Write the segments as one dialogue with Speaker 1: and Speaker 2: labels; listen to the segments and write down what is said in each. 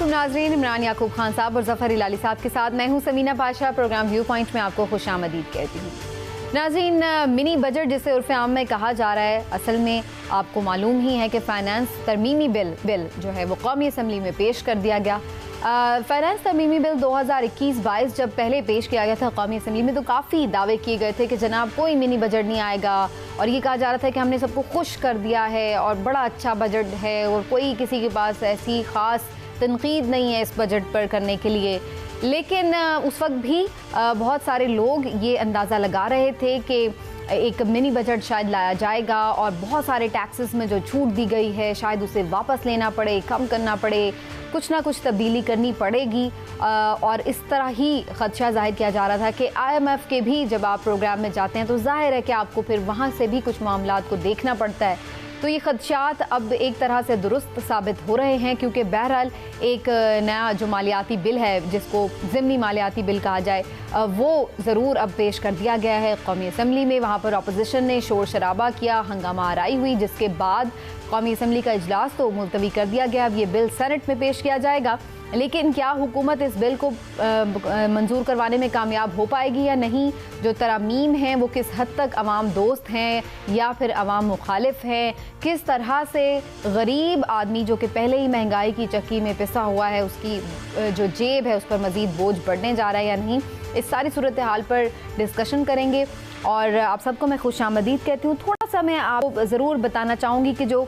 Speaker 1: अस्सलामुअलैकुम नाज़रीन, इमरान याकूब खान साहब और ज़फ़र इलाली साहब के साथ मैं हूं Samina Pasha. Program viewpoint में आपको खुशामदीद कहती हूं। नाज़रीन, मिनी बजट जिसे उर्फ़ आम में कहा जा रहा है, असल में आपको मालूम ही है कि फ़ाइनेंस तरमीमी बिल जो है वो कौमी असम्बली में पेश कर दिया गया। फाइनेंस तरमीमी बिल 2021-22 जब पहले पेश किया गया था कौमी असम्बली में, तो काफ़ी दावे किए गए थे कि जनाब कोई मिनी बजट नहीं आएगा, और ये कहा जा रहा था कि हमने सबको खुश कर दिया है और बड़ा अच्छा बजट है और कोई किसी के पास ऐसी ख़ास तनकीद नहीं है इस बजट पर करने के लिए। लेकिन उस वक्त भी बहुत सारे लोग ये अंदाज़ा लगा रहे थे कि एक मिनी बजट शायद लाया जाएगा और बहुत सारे टैक्सेस में जो छूट दी गई है शायद उसे वापस लेना पड़े, कम करना पड़े, कुछ ना कुछ तब्दीली करनी पड़ेगी। और इस तरह ही खदशा जाहिर किया जा रहा था कि IMF के भी जब आप प्रोग्राम में जाते हैं तो जाहिर है कि आपको फिर वहाँ से भी कुछ मामलात को देखना पड़ता है। तो ये खदशात अब एक तरह से दुरुस्त साबित हो रहे हैं, क्योंकि बहरहाल एक नया जो मालियाती बिल है जिसको ज़िमनी मालियाती बिल कहा जाए, वो ज़रूर अब पेश कर दिया गया है कौमी असम्बली में। वहाँ पर अपोजिशन ने शोर शराबा किया, हंगामा आराई हुई, जिसके बाद कौमी असम्बली का इजलास तो मुलतवी कर दिया गया। अब ये बिल सेनेट में पेश किया जाएगा, लेकिन क्या हुकूमत इस बिल को मंजूर करवाने में कामयाब हो पाएगी या नहीं? जो तरामीम हैं वो किस हद तक अवाम दोस्त हैं या फिर अवाम मुखालिफ हैं? किस तरह से गरीब आदमी जो कि पहले ही महंगाई की चक्की में पिसा हुआ है, उसकी जो जेब है उस पर मज़ीद बोझ बढ़ने जा रहा है या नहीं, इस सारी सूरत हाल पर डिस्कशन करेंगे। और आप सबको मैं खुशामदीद कहती हूँ। थोड़ा सा मैं आपको ज़रूर बताना चाहूँगी कि जो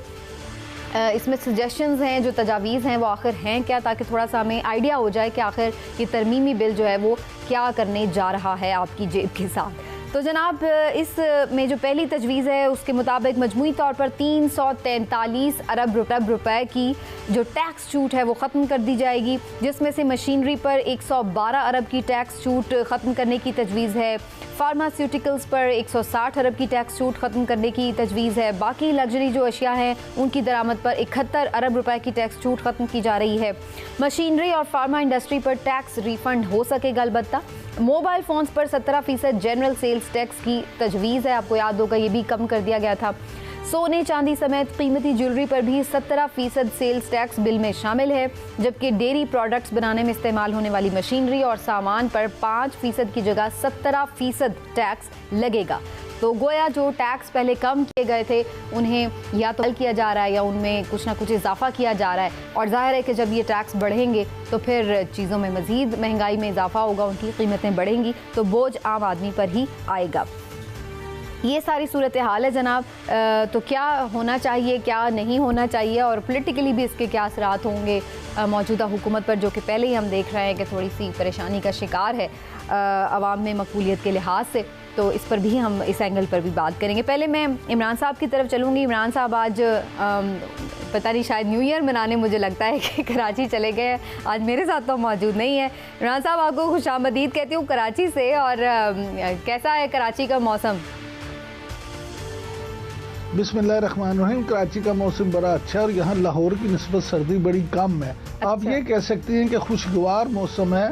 Speaker 1: इसमें सजेशंस हैं, जो तजावीज़ हैं, वो आखिर हैं क्या, ताकि थोड़ा सा हमें आइडिया हो जाए कि आखिर ये तरमीमी बिल जो है वो क्या करने जा रहा है आपकी जेब के साथ। तो जनाब, इस में जो पहली तजवीज़ है उसके मुताबिक मजमूई तौर पर 343 अरब रुपए की जो टैक्स छूट है वो ख़त्म कर दी जाएगी, जिसमें से मशीनरी पर 112 अरब की टैक्स छूट ख़त्म करने की तजवीज़ है। फार्मास्यूटिकल्स पर 160 अरब की टैक्स छूट ख़त्म करने की तजवीज़ है। बाकी लग्जरी जो अशिया हैं उनकी दरामद पर 71 अरब रुपए की टैक्स छूट ख़त्म की जा रही है। मशीनरी और फार्मा इंडस्ट्री पर टैक्स रिफ़ंड हो सकेगा। अलबत्ता मोबाइल फ़ोन्स पर 17% जनरल सेल्स टैक्स की तजवीज़ है, आपको याद होगा ये भी कम कर दिया गया था। सोने चांदी समेत कीमती ज्वेलरी पर भी 17% सेल्स टैक्स बिल में शामिल है, जबकि डेयरी प्रोडक्ट्स बनाने में इस्तेमाल होने वाली मशीनरी और सामान पर 5% की जगह 17% टैक्स लगेगा। तो गोया जो टैक्स पहले कम किए गए थे उन्हें या तो हल किया जा रहा है या उनमें कुछ ना कुछ इजाफा किया जा रहा है, और जाहिर है कि जब ये टैक्स बढ़ेंगे तो फिर चीज़ों में मज़ीद महंगाई में इजाफा होगा, उनकी कीमतें बढ़ेंगी, तो बोझ आम आदमी पर ही आएगा। ये सारी सूरत हाल है जनाब। तो क्या होना चाहिए, क्या नहीं होना चाहिए, और पॉलिटिकली भी इसके क्या असरात होंगे मौजूदा हुकूमत पर, जो कि पहले ही हम देख रहे हैं कि थोड़ी सी परेशानी का शिकार है अवाम में मकबूलियत के लिहाज से। तो इस पर भी हम इस एंगल पर भी बात करेंगे। पहले मैं इमरान साहब की तरफ चलूँगी। इमरान साहब आज पता नहीं शायद न्यू ईयर मनाने मुझे लगता है कि कराची चले गए, आज मेरे साथ तो मौजूद नहीं है। इमरान साहब, आपको खुशामदीद कहती हूँ कराची से। और कैसा है कराची का मौसम?
Speaker 2: बिस्मिल्लाहिर्रहमानिर्रहीम। कराची का मौसम बड़ा अच्छा है और यहाँ लाहौर की निस्बत सर्दी बड़ी कम है। अच्छा। आप ये कह सकती हैं कि खुशगवार मौसम है,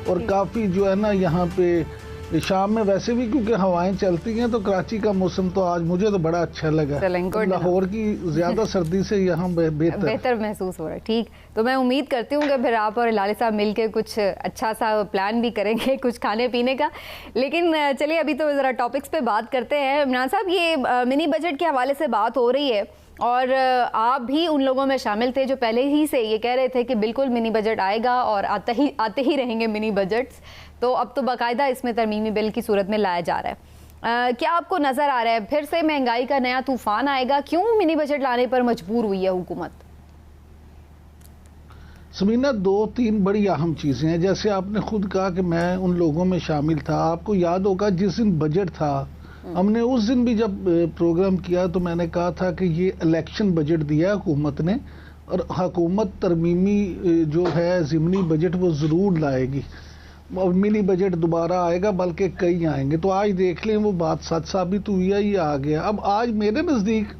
Speaker 2: और काफ़ी जो है ना यहाँ पे शाम में वैसे भी क्योंकि हवाएं चलती हैं तो कराची का मौसम तो आज मुझे तो बड़ा अच्छा लगा। लाहौर की ज़्यादा सर्दी से यहाँ बेहतर
Speaker 1: महसूस हो रहा है। ठीक, तो मैं उम्मीद करती हूँ कि फिर आप और लाले साहब मिलकर कुछ अच्छा सा प्लान भी करेंगे कुछ खाने पीने का। लेकिन चलिए अभी तो ज़रा टॉपिक्स पे बात करते हैं। इमरान साहब, ये मिनी बजट के हवाले से बात हो रही है और आप भी उन लोगों में शामिल थे जो पहले ही से ये कह रहे थे कि बिल्कुल मिनी बजट आएगा और आते ही रहेंगे मिनी बजट्स। तो अब तो बाकायदा इसमें तरमीमी बिल की सूरत में लाया जा रहा है। क्या आपको नज़र आ रहा है फिर से महंगाई का नया तूफान आएगा? क्यों मिनी बजट लाने पर मजबूर हुई है हुकूमत?
Speaker 2: समीना, 2-3 बड़ी अहम चीज़ें हैं। जैसे आपने खुद कहा कि मैं उन लोगों में शामिल था। आपको याद होगा जिस दिन बजट था, हमने उस दिन भी जब प्रोग्राम किया तो मैंने कहा था कि ये इलेक्शन बजट दिया हुकूमत ने, और हुकूमत तरमीमी जो है ज़िमनी बजट वो ज़रूर लाएगी, और मिनी बजट दोबारा आएगा, बल्कि कई आएंगे। तो आज देख लें वो बात सच साबित हुई है, ये आ गया। अब आज मेरे नज़दीक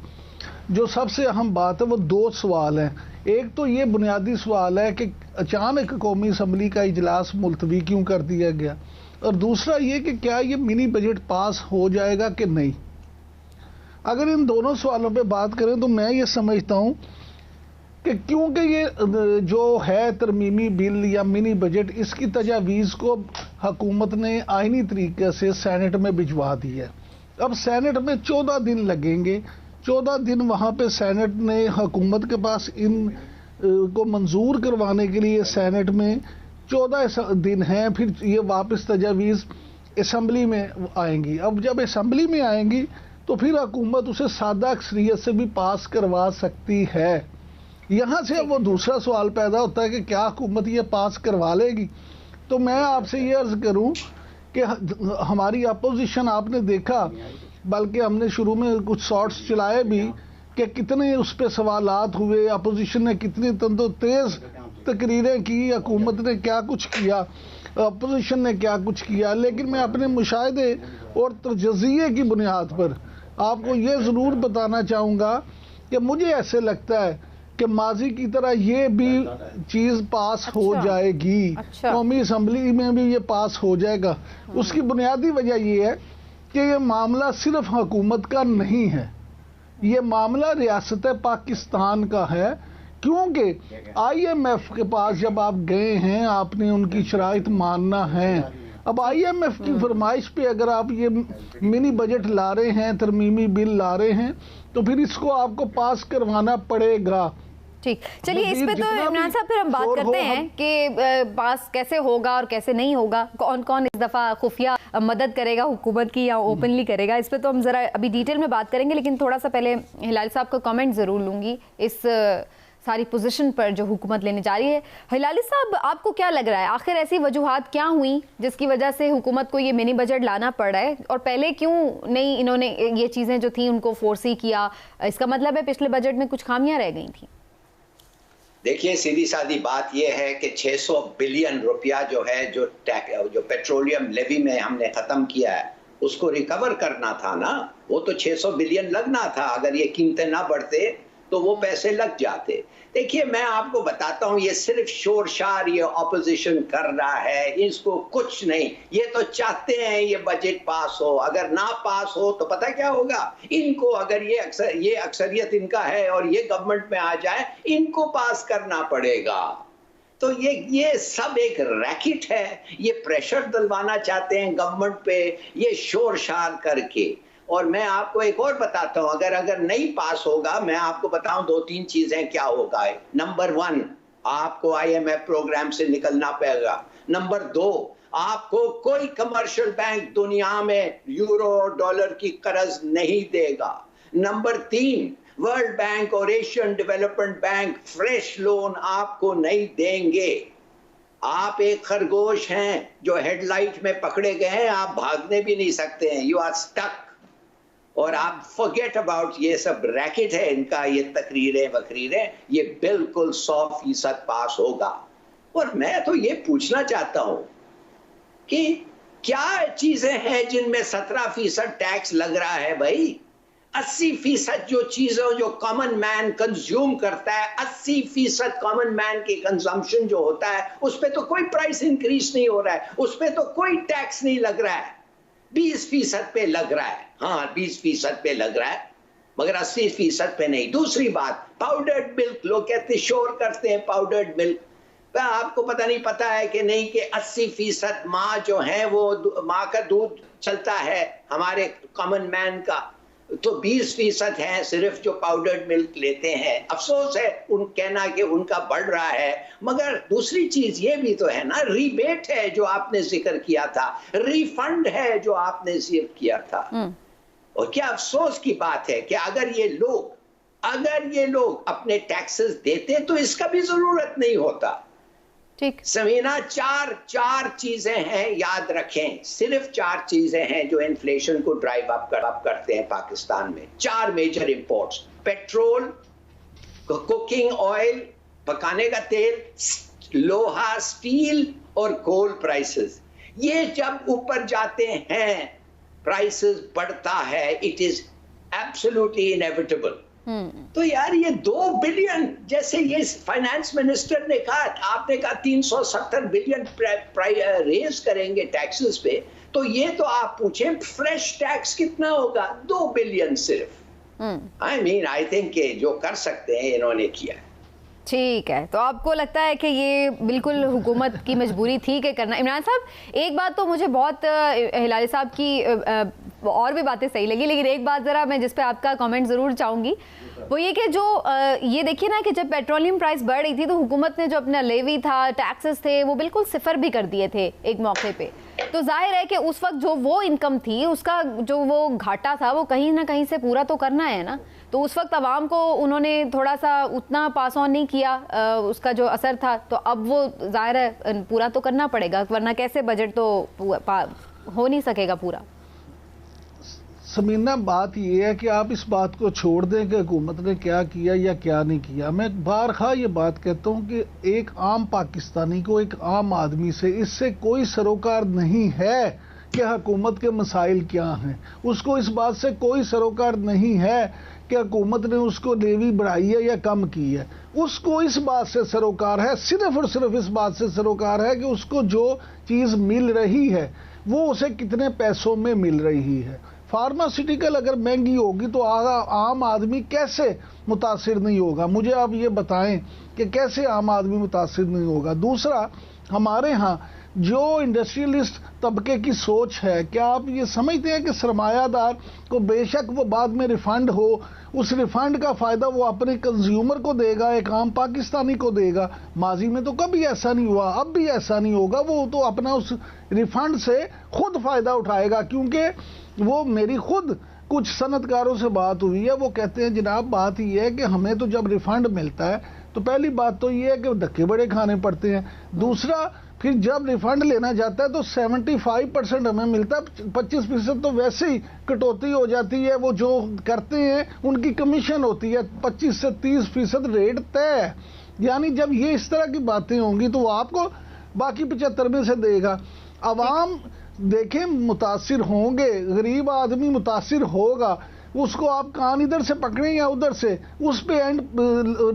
Speaker 2: जो सबसे अहम बात है वो 2 सवाल हैं। एक तो ये बुनियादी सवाल है कि अचानक कौमी असम्बली का इजलास मुलतवी क्यों कर दिया गया, और दूसरा ये कि क्या ये मिनी बजट पास हो जाएगा कि नहीं। अगर इन दोनों सवालों पे बात करें तो मैं ये समझता हूँ कि क्योंकि ये जो है तरमीमी बिल या मिनी बजट, इसकी तजावीज़ को हुकूमत ने आईनी तरीके से सेनेट में भिजवा दी है। अब सेनेट में 14 दिन लगेंगे। 14 दिन वहाँ पे सेनेट ने हुकूमत के पास इन को मंजूर करवाने के लिए सेनेट में 14 दिन हैं। फिर ये वापस तजावीज़ असम्बली में आएंगी। अब जब असम्बली में आएंगी तो फिर हुकूमत उसे सादा अक्सरियत से भी पास करवा सकती है। यहाँ से अब वो दूसरा सवाल पैदा होता है कि क्या हुकूमत ये पास करवा लेगी। तो मैं आपसे ये अर्ज़ करूँ कि हमारी अपोजिशन आपने देखा, बल्कि हमने शुरू में कुछ शॉर्ट्स चलाए भी कि कितने उस पर सवालात हुए, अपोजिशन ने कितनी तेज़ तकरीरें की, हुकूमत ने क्या कुछ किया, अपोजिशन ने क्या कुछ किया। लेकिन मैं अपने मुशाहिदे और तजज़िये की बुनियाद पर आपको ये ज़रूर बताना चाहूँगा कि मुझे ऐसे लगता है कि माजी की तरह ये भी चीज़ पास हो जाएगी। कौमी असम्बली में भी ये पास हो जाएगा। उसकी बुनियादी वजह ये है कि ये मामला सिर्फ हुकूमत का नहीं है, ये मामला रियासत पाकिस्तान का है। क्योंकि IMF के पास जब आप गए हैं, आपने उनकी शराइत मानना है। अब IMF की फरमाइश पे अगर आप ये मिनी बजट ला रहे हैं, तरमीमी बिल ला रहे हैं, तो फिर इसको आपको पास करवाना पड़ेगा।
Speaker 1: ठीक, चलिए इस पे तो इमरान साहब फिर हम बात करते हैं कि पास कैसे होगा और कैसे नहीं होगा, कौन कौन इस दफ़ा खुफिया मदद करेगा हुकूमत की या ओपनली करेगा। इस पे तो हम ज़रा अभी डिटेल में बात करेंगे, लेकिन थोड़ा सा पहले हिलाली साहब का कमेंट ज़रूर लूँगी इस सारी पोजीशन पर जो हुकूमत लेने जा रही है। हिलाली साहब, आपको क्या लग रहा है, आखिर ऐसी वजूहात क्या हुई जिसकी वजह से हुकूमत को ये मिनी बजट लाना पड़ रहा है, और पहले क्यों नहीं इन्होंने ये चीज़ें जो थी उनको फोर्स ही किया? इसका मतलब है पिछले बजट में कुछ खामियां रह गई थी।
Speaker 3: देखिए, सीधी सादी बात यह है कि 600 बिलियन रुपया जो है जो पेट्रोलियम लेवी में हमने खत्म किया है, उसको रिकवर करना था ना। वो तो 600 बिलियन लगना था। अगर ये कीमतें ना बढ़ते तो वो पैसे लग जाते। देखिए, मैं आपको बताता हूँ, ये सिर्फ शोरशार ये ऑपोजिशन कर रहा है, इसको कुछ नहीं। ये तो चाहते हैं ये बजट पास हो। अगर ना पास हो तो पता क्या होगा इनको, अगर ये अक्सरियत इनका है और ये गवर्नमेंट में आ जाए, इनको पास करना पड़ेगा। तो ये सब एक रैकेट है। ये प्रेशर दिलवाना चाहते हैं गवर्नमेंट पे, ये शोरशार करके। और मैं आपको एक और बताता हूं, अगर नहीं पास होगा, मैं आपको बताऊं 2-3 चीजें क्या होगा। नंबर 1, आपको IMF प्रोग्राम से निकलना पड़ेगा। नंबर 2, आपको कोई कमर्शियल बैंक दुनिया में यूरो और डॉलर की कर्ज नहीं देगा। नंबर 3, वर्ल्ड बैंक और Asian development bank fresh loan आपको नहीं देंगे। आप एक खरगोश हैं जो हेडलाइट में पकड़े गए हैं, आप भागने भी नहीं सकते हैं, यू आर स्टक। और आप फॉरगेट अबाउट ये सब रैकेट है इनका, ये तकरीरें वकरीरें, ये बिल्कुल 100% पास होगा। और मैं तो ये पूछना चाहता हूं कि क्या चीजें हैं जिनमें 17% टैक्स लग रहा है भाई? 80% जो चीजें जो कॉमन मैन कंज्यूम करता है, 80% कॉमन मैन की कंजम्पशन जो होता है, उस पर तो कोई प्राइस इंक्रीज नहीं हो रहा है, उस पर तो कोई टैक्स नहीं लग रहा है। 20% पे लग रहा है, हाँ 20% पे लग रहा है, मगर 80% पे नहीं। दूसरी बात, पाउडर्ड मिल्क, लोग कहते शोर करते हैं पाउडर्ड मिल्क, आपको पता नहीं पता है कि नहीं कि 80% माँ जो है वो माँ का दूध चलता है हमारे कॉमन मैन का, तो 20% है सिर्फ जो पाउडर्ड मिल्क लेते हैं। अफसोस है उन कहना कि उनका बढ़ रहा है, मगर दूसरी चीज ये भी तो है ना, रिबेट है जो आपने जिक्र किया था, रिफंड है जो आपने जिक्र किया था। और क्या अफसोस की बात है कि अगर ये लोग अपने टैक्सेस देते तो इसका भी जरूरत नहीं होता।
Speaker 1: ठीक
Speaker 3: समीना, चार चीजें हैं, याद रखें, सिर्फ 4 चीजें हैं जो इन्फ्लेशन को ड्राइव अप करते हैं पाकिस्तान में। 4 major imports, petrol, cooking oil, पकाने का तेल, लोहा, स्टील और कोल प्राइसेस। ये जब ऊपर जाते हैं, प्राइसेस बढ़ता है, इट इज एब्सोल्युटली इनएविटेबल। तो यार ये 2 बिलियन, जैसे ये फाइनेंस मिनिस्टर ने कहा, आपने कहा 370 बिलियन रेज करेंगे टैक्सेस पे, तो ये तो आप पूछें फ्रेश टैक्स कितना होगा? 2 बिलियन सिर्फ। आई थिंक जो कर सकते हैं इन्होंने किया।
Speaker 1: ठीक है, तो आपको लगता है कि ये बिल्कुल हुकूमत की मजबूरी थी कि करना। इमरान साहब, एक बात तो मुझे बहुत हिलाली साहब की और भी बातें सही लगी, लेकिन एक बात ज़रा मैं जिस पे आपका कमेंट ज़रूर चाहूँगी, वो ये कि जो ये देखिए ना कि जब पेट्रोलियम प्राइस बढ़ रही थी तो हुकूमत ने जो अपना लेवी था, टैक्सेस थे, वो बिल्कुल सिफर भी कर दिए थे एक मौके पे। तो जाहिर है कि उस वक्त जो वो इनकम थी, उसका जो वो घाटा था, वो कहीं ना कहीं से पूरा तो करना है ना। तो उस वक्त आवाम को उन्होंने थोड़ा सा उतना पास ऑन नहीं किया, उसका जो असर था, तो अब वो जाहिर है पूरा तो करना पड़ेगा, वरना कैसे बजट तो हो नहीं सकेगा पूरा।
Speaker 2: समीना, बात यह है कि आप इस बात को छोड़ दें कि हुकूमत ने क्या किया या क्या नहीं किया। मैं बारखा ये बात कहता हूँ कि एक आम पाकिस्तानी को, एक आम आदमी से इससे कोई सरोकार नहीं है कि हुकूमत के मसाइल क्या हैं। उसको इस बात से कोई सरोकार नहीं है कि हुकूमत ने उसको लेवी बढ़ाई है या कम की है। उसको इस बात से सरोकार है, सिर्फ और सिर्फ इस बात से सरोकार है कि उसको जो चीज़ मिल रही है वो उसे कितने पैसों में मिल रही है। फार्मास्यूटिकल अगर महंगी होगी तो आम आदमी कैसे मुतासिर नहीं होगा? मुझे आप ये बताएं कि कैसे आम आदमी मुतासिर नहीं होगा। दूसरा, हमारे यहाँ जो इंडस्ट्रियलिस्ट तबके की सोच है, क्या आप ये समझते हैं कि सरमायादार को बेशक वो बाद में रिफंड हो, उस रिफंड का फ़ायदा वो अपने कंज्यूमर को देगा, एक आम पाकिस्तानी को देगा? माजी में तो कभी ऐसा नहीं हुआ, अब भी ऐसा नहीं होगा। वो तो अपना उस रिफंड से खुद फ़ायदा उठाएगा, क्योंकि वो मेरी खुद कुछ सनतकारों से बात हुई है। वो कहते हैं जनाब बात ये है कि हमें तो जब रिफंड मिलता है तो पहली बात तो ये है कि धक्के बड़े खाने पड़ते हैं। दूसरा, फिर जब रिफंड लेना जाता है तो 75% हमें मिलता है, 25% तो वैसे ही कटौती हो जाती है। वो जो करते हैं उनकी कमीशन होती है, 25 से 30% रेट तय है। यानी जब ये इस तरह की बातें होंगी तो वो आपको बाकी 75 में से देगा। अवाम देखें मुतासिर होंगे, गरीब आदमी मुतासिर होगा, उसको आप कान इधर से पकड़ें या उधर से, उस पे एंड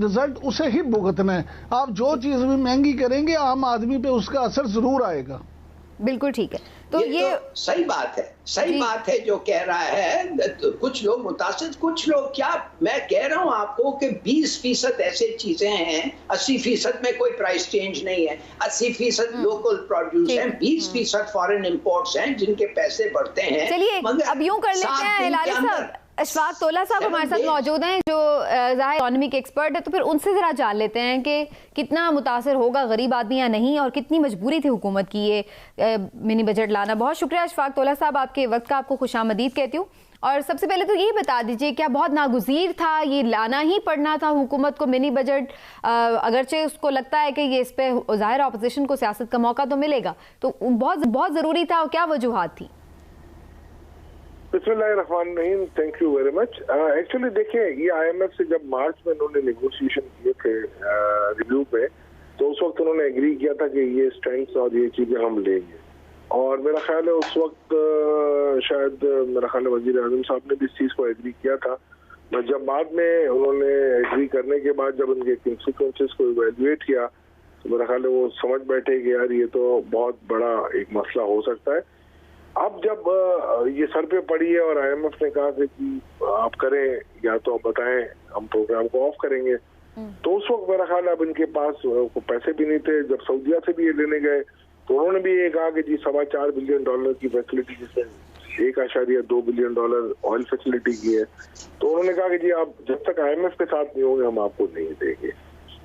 Speaker 2: रिजल्ट उसे ही भुगतना है। आप जो चीज़ भी महंगी करेंगे आम आदमी पे उसका असर जरूर आएगा।
Speaker 1: बिल्कुल ठीक है। तो ये
Speaker 3: तो सही बात है, सही बात है जो कह रहा है। तो कुछ लोग मुतासिर, कुछ लोग क्या, मैं कह रहा हूं आपको कि 20% ऐसे चीजें हैं, 80% में कोई प्राइस चेंज नहीं है, 80% लोकल प्रोड्यूस है, 20% फॉरेन इंपोर्ट्स हैं जिनके पैसे बढ़ते हैं।
Speaker 1: चलिए अब यूं कर लेते हैं हिलाली साहब, अशफाक तोला साहब हमारे साथ मौजूद हैं जो ज़ाहिर इकोनॉमी के एक्सपर्ट है, तो फिर उनसे ज़रा जान लेते हैं कि कितना मुतासर होगा गरीब आदमी या नहीं, और कितनी मजबूरी थी हुकूमत की ये मिनी बजट लाना। बहुत शुक्रिया अशफाक तोला साहब, आपके वक्त का आपको खुशामदीद कहती हूँ। और सबसे पहले तो ये बता दीजिए, क्या बहुत नागुज़ीर था, ये लाना ही पड़ना था हुकूमत को मिनी बजट? अगरचे उसको लगता है कि ये इस पर ज़ाहिर अपोजिशन को सियासत का मौका तो मिलेगा, तो बहुत ज़रूरी था, और क्या वजूहात थी?
Speaker 4: बिस्मिल्लाहिर्रहमानिर्रहीम, thank you very much. Actually देखिए, ये IMF से जब मार्च में उन्होंने नेगोशिएशन किए थे रिव्यू पे, तो उस वक्त उन्होंने एग्री किया था कि ये स्ट्रेंथ्स और ये चीजें हम लेंगे। और मेरा ख्याल है उस वक्त शायद मेरा ख्याल है वजीर आजम साहब ने भी इस चीज को एग्री किया था। बस जब बाद में उन्होंने एग्री करने के बाद जब उनके कंसिक्वेंसेस को इवेल्युएट किया तो मेरा ख्याल है वो समझ बैठे कि यार ये तो बहुत बड़ा एक मसला हो सकता है। अब जब ये सर पे पड़ी है और IMF ने कहा कि आप करें या तो आप बताएं, हम प्रोग्राम को ऑफ करेंगे, तो उस वक्त मेरा ख्याल अब इनके पास पैसे भी नहीं थे। जब सऊदिया से भी ये लेने गए तो उन्होंने भी ये कहा कि जी $4.25 बिलियन की फैसिलिटी, जिसमें $1.2 बिलियन ऑयल फैसिलिटी की है, तो उन्होंने कहा कि जी आप जब तक IMF के साथ नहीं होंगे हम आपको नहीं देंगे।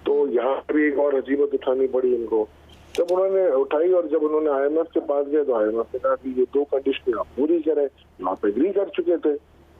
Speaker 4: तो यहाँ भी एक और हजीमत उठानी पड़ी इनको जब उन्होंने उठाई। और जब उन्होंने IMF के पास गए तो IMF ने कहा कि ये 2 कंडीशनें आप पूरी करें, आप एग्री कर चुके थे।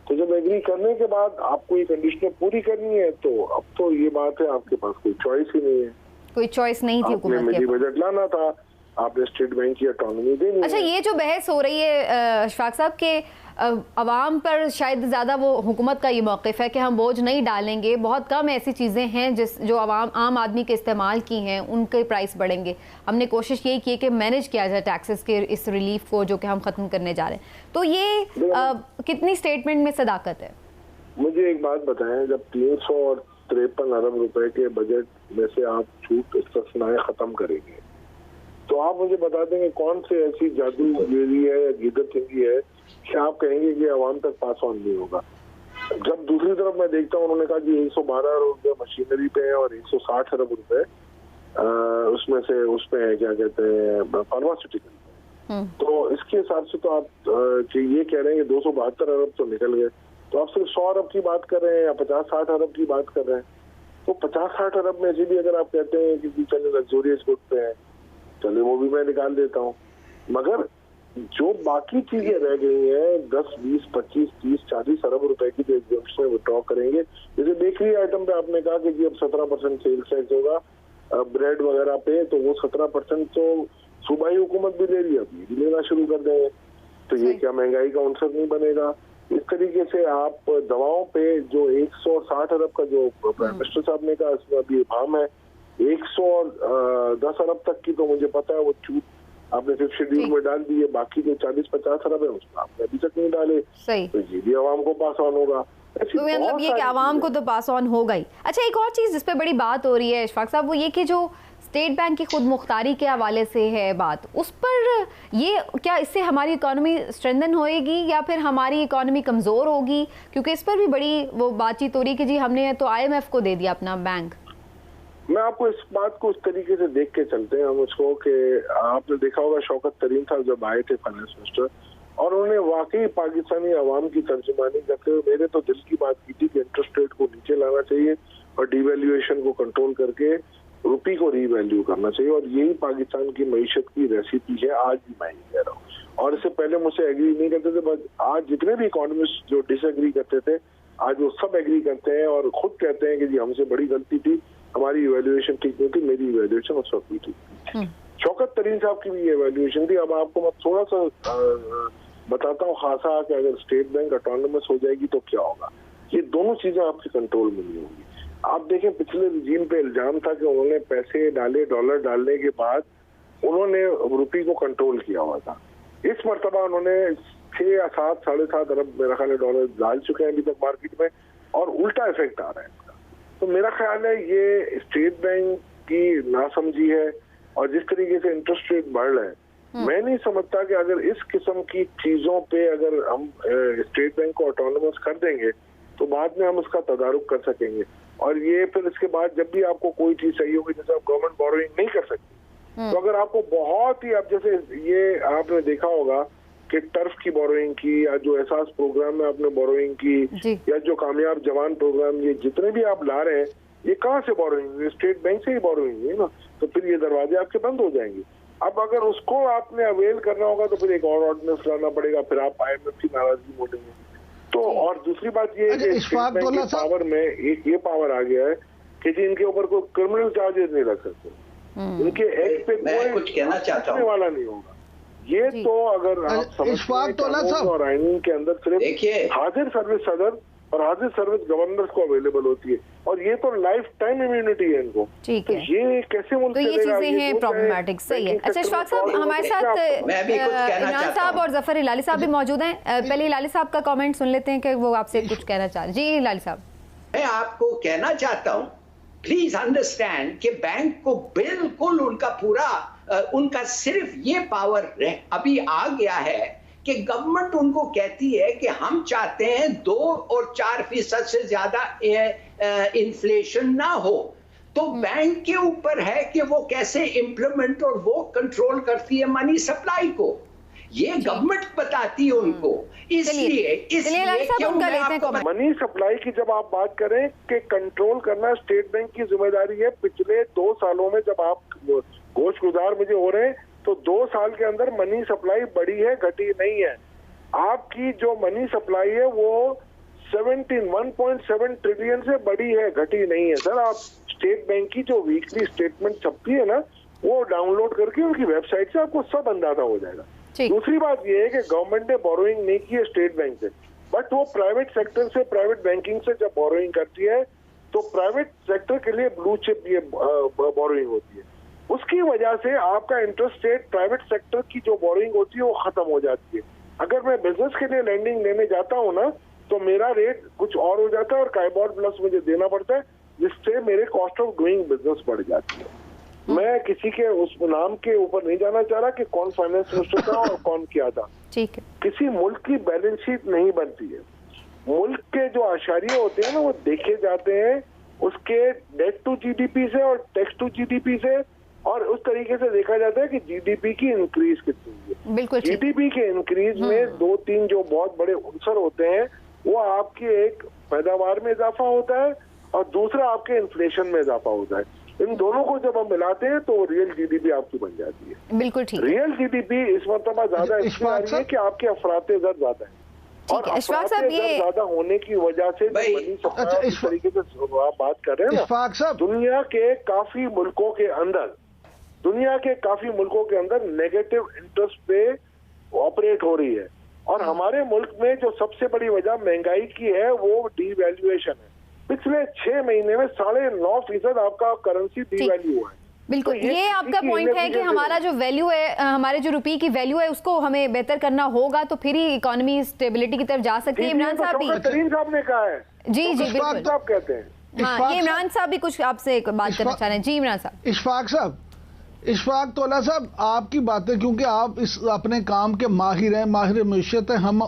Speaker 4: तो जब एग्री करने के बाद आपको ये कंडीशनें पूरी करनी है तो अब तो ये बात है आपके पास कोई चॉइस ही नहीं है।
Speaker 1: कोई चॉइस नहीं थी हुकूमत के,
Speaker 4: मिनी बजट लाना था, आपने स्टेट बैंक की ऑटोनॉमी देनी।
Speaker 1: अच्छा, ये जो बहस हो रही है अशफाक साहब के अवाम पर शायद ज़्यादा वो हुकूमत का ये मौक़िफ़ है कि हम बोझ नहीं डालेंगे, बहुत कम ऐसी चीज़ें हैं जो आम आदमी के इस्तेमाल की हैं उनके प्राइस बढ़ेंगे। हमने कोशिश यही की कि मैनेज किया जाए टैक्सेस के इस रिलीफ को जो कि हम ख़त्म करने जा रहे हैं। तो ये कितनी स्टेटमेंट में सदाकत है?
Speaker 4: मुझे एक बात बताएं, जब 353 अरब रुपए के बजट में से आप छूट इस्तिस्नाएं ख़त्म करेंगे तो आप मुझे बता देंगे कौन से ऐसी जादूगेरी है या गिदरसिंगी है कि आप कहेंगे कि आवाम तक पास ऑन नहीं होगा? जब दूसरी तरफ मैं देखता हूँ उन्होंने कहा कि 112 अरब रुपए मशीनरी पे है और 160 अरब रुपए उसमें से उसमें है क्या कहते हैं फार्मास्यूटिकल। तो इसके हिसाब से तो आप ये कह रहे हैं कि 272 अरब तो निकल गए, तो आप सिर्फ 100 अरब की बात कर रहे हैं या 50-60 अरब की बात कर रहे हैं। तो 50-60 अरब में से भी अगर आप कहते हैं कि चले लग्जोरियस गुड पे है, चले वो भी मैं निकाल देता हूँ, मगर जो बाकी चीजें रह गई हैं 10, 20, 25, 30, 40 अरब रुपए की जो एग्जाम्पशन में विड्रॉ करेंगे, जैसे बेकरी आइटम पे आपने कहा कि अब 17% सेल्स टैक्स होगा ब्रेड वगैरह पे, तो वो 17% तो सूबाई हुकूमत भी ले रही है, अब ये भी लेना शुरू कर देंगे, तो ये क्या महंगाई का आंसर नहीं बनेगा। इस तरीके से आप दवाओं पे जो 160 अरब का जो प्राइम मिनिस्टर साहब ने कहा इसमें अभी भाम है 110 अरब तक की, तो मुझे पता है वो छूट आपने फिफ्थ शेड्यूल में डाल दी है, बाकी जो 40-50 अरब है उसमें आपने अभी तक नहीं डाले, तो ये भी आवाम को पास ऑन होगा।
Speaker 1: तो मतलब ये कि आवाम को तो पास ऑन होगा ही। अच्छा, एक और चीज़ जिस पे बड़ी बात हो रही है इशफाक साहब, वो ये कि जो स्टेट बैंक की खुद मुख्तारी के हवाले से है बात, उस पर ये क्या इससे हमारी इकोनॉमी स्ट्रेंथन होएगी या फिर हमारी इकोनॉमी कमज़ोर होगी? क्योंकि इस पर भी बड़ी वो बातचीत हो रही है कि जी हमने तो IMF को दे दिया अपना बैंक।
Speaker 4: मैं आपको इस बात को उस तरीके से देख के चलते हैं हम उसको कि आपने देखा होगा शौकत तरीन साहब जब आए थे फाइनेंस मिनिस्टर और उन्होंने वाकई पाकिस्तानी आवाम की तर्जुमानी करते हुए मेरे तो दिल की बात की थी कि इंटरेस्ट रेट को नीचे लाना चाहिए और डिवैल्यूएशन को कंट्रोल करके रुपी को रीवैल्यू करना चाहिए, और यही पाकिस्तान की मईशत की रेसिपी है। आज भी मैं ये कह रहा हूँ, और इससे पहले मुझसे एग्री नहीं करते थे, बट आज जितने भी इकोनॉमिस्ट जो डिसएग्री करते थे आज वो सब एग्री करते हैं और खुद कहते हैं कि जी हमसे बड़ी गलती थी, हमारी इवैल्यूएशन ठीक नहीं थी, मेरी इवैल्यूएशन उस वक्त भी ठीक थी। शौकत तरीन साहब की भी इवैल्यूएशन थी। अब आपको मैं थोड़ा सा बताता हूँ खासा कि अगर स्टेट बैंक ऑटोनमस हो जाएगी तो क्या होगा। ये दोनों चीजें आपके कंट्रोल में नहीं होंगी। आप देखें पिछले रिजीम पे इल्जाम था कि उन्होंने पैसे डाले, डॉलर डालने के बाद उन्होंने रुपी को कंट्रोल किया हुआ था। इस मरतबा उन्होंने 6 या 7, 7.5 अरब मेरा ख्याल है डॉलर डाल चुके हैं अभी तक मार्केट में, और उल्टा इफेक्ट आ रहा है इसका। तो मेरा ख्याल है ये स्टेट बैंक की नासमझी है, और जिस तरीके से इंटरेस्ट रेट बढ़ रहे हैं मैं नहीं समझता कि अगर इस किस्म की चीजों पे अगर हम स्टेट बैंक को ऑटोनमस कर देंगे तो बाद में हम उसका तदारुक कर सकेंगे। और ये फिर इसके बाद जब भी आपको कोई चीज चाहिए होगी, जैसे आप गवर्नमेंट बोरोइंग नहीं कर सकती, तो अगर आपको बहुत ही, अब जैसे ये आपने देखा होगा कि टर्फ की बोरोइंग की या जो एहसास प्रोग्राम में आपने बोरोइंग की या जो कामयाब जवान प्रोग्राम, ये जितने भी आप ला रहे हैं ये कहाँ से बोरोइंग? स्टेट बैंक से ही बोरोइंग है ना, तो फिर ये दरवाजे आपके बंद हो जाएंगे। अब अगर उसको आपने अवेल करना होगा तो फिर एक और ऑर्डिनेंस लाना पड़ेगा, फिर आप IMF की नाराजगी मोड़ेंगे। तो और दूसरी बात ये है कि स्टेट बैंक के पावर में एक ये पावर आ गया है कि जी इनके ऊपर कोई क्रिमिनल चार्जेस नहीं रख सकते, इनके एक्ट पे कोई
Speaker 3: कुछ कहना चाहता हूं
Speaker 4: वाला नहीं होगा। ये तो अगर आप समझते और आइन के अंदर सिर्फ हाजिर सर्विस सदर और हाजिर सर्विस गवर्नर्स को अवेलेबल होती है, और ये तो लाइफ टाइम इम्यूनिटी है इनको।
Speaker 1: ठीक है,
Speaker 4: तो ये कैसे मुल्क
Speaker 1: तो ये चीजें हैं प्रॉब्लमेटिक। सही है। अच्छा इशफाक साहब, हमारे साथ इमरान साहब और जफर हिलाली साहब भी मौजूद हैं। पहले हिलाली साहब का कमेंट सुन लेते हैं कि वो आपसे कुछ कहना चाह रहे हैं। जी हिलाली साहब,
Speaker 3: मैं आपको कहना चाहता हूँ प्लीज अंडरस्टैंड कि बैंक को बिल्कुल उनका पूरा उनका सिर्फ ये पावर अभी आ गया है कि गवर्नमेंट उनको कहती है कि हम चाहते हैं 2 और 4% से ज्यादा इन्फ्लेशन ना हो, तो बैंक के ऊपर है कि वो कैसे इम्प्लीमेंट और वो कंट्रोल करती है मनी सप्लाई को। ये गवर्नमेंट बताती है उनको। इसलिए
Speaker 4: मनी सप्लाई की जब आप बात करें कि कंट्रोल करना स्टेट बैंक की जिम्मेदारी है। पिछले 2 सालों में जब आप गोश गुजार मुझे हो रहे हैं तो 2 साल के अंदर मनी सप्लाई बढ़ी है, घटी नहीं है। आपकी जो मनी सप्लाई है वो 1.7 ट्रिलियन से बढ़ी है, घटी नहीं है। सर आप स्टेट बैंक की जो वीकली स्टेटमेंट छपती है ना, वो डाउनलोड करके उनकी वेबसाइट से आपको सब अंदाजा हो जाएगा। दूसरी बात ये है कि गवर्नमेंट ने बोरोइंग नहीं की है स्टेट बैंक से, बट वो प्राइवेट सेक्टर से, प्राइवेट बैंकिंग से जब बोरोइंग करती है तो प्राइवेट सेक्टर के लिए ब्लू चिप ये बोरोइंग होती है। उसकी वजह से आपका इंटरेस्ट रेट प्राइवेट सेक्टर की जो बोरोइंग होती है वो खत्म हो जाती है। अगर मैं बिजनेस के लिए लैंडिंग लेने जाता हूँ ना तो मेरा रेट कुछ और हो जाता है और काइबोर प्लस मुझे देना पड़ता है, जिससे मेरे कॉस्ट ऑफ डूइंग बिजनेस बढ़ जाती है। मैं किसी के उस नाम के ऊपर नहीं जाना चाह रहा कि कौन फाइनेंस मिनिस्टर था और कौन क्या था।
Speaker 1: ठीक है।
Speaker 4: किसी मुल्क की बैलेंस शीट नहीं बनती है, मुल्क के जो आशारिये होते हैं ना वो देखे जाते हैं उसके डेट टू जीडीपी से और टैक्स टू जीडीपी से, और उस तरीके से देखा जाता है कि जीडीपी की इंक्रीज कितनी है।
Speaker 1: बिल्कुल
Speaker 4: जीडीपी के इंक्रीज में 2-3 जो बहुत बड़े अंसर होते हैं, वो आपके एक पैदावार में इजाफा होता है और दूसरा आपके इन्फ्लेशन में इजाफा होता है। इन दोनों को जब हम मिलाते हैं तो रियल जीडीपी आपकी बन जाती है।
Speaker 1: बिल्कुल ठीक।
Speaker 4: रियल जीडीपी इस मरतबा ज्यादा इसलिए आ रही है कि आपके अफराते-ज़र ज्यादा है, और अफराते-ज़र ज्यादा होने की वजह से बनी सप्लाई इस तरीके से आप बात कर रहे हैं ना, दुनिया के काफी मुल्कों के अंदर नेगेटिव इंटरेस्ट पे ऑपरेट हो रही है, और हमारे मुल्क में जो सबसे बड़ी वजह महंगाई की है वो डीवैल्यूएशन है। पिछले 6 महीने में 9.5% आपका करेंसी डीवैल्यू हुआ है।
Speaker 1: बिल्कुल, तो ये आपका पॉइंट है कि हमारा जो वैल्यू है, हमारे जो रुपये की वैल्यू है उसको हमें बेहतर करना होगा, तो फिर ही इकोनॉमी स्टेबिलिटी की तरफ जा सकती है। इमरान साहब भी,
Speaker 4: तरीन साहब ने कहा है।
Speaker 1: जी जी बिल्कुल,
Speaker 4: साहब कहते हैं।
Speaker 1: हाँ, ये इमरान साहब भी कुछ आपसे बात करना चाह रहे हैं। जी इमरान साहब।
Speaker 2: इशफाक तौला साहब, आपकी बातें, क्योंकि आप इस अपने काम के माहिर हैं, माहिर मईशत हैं, हम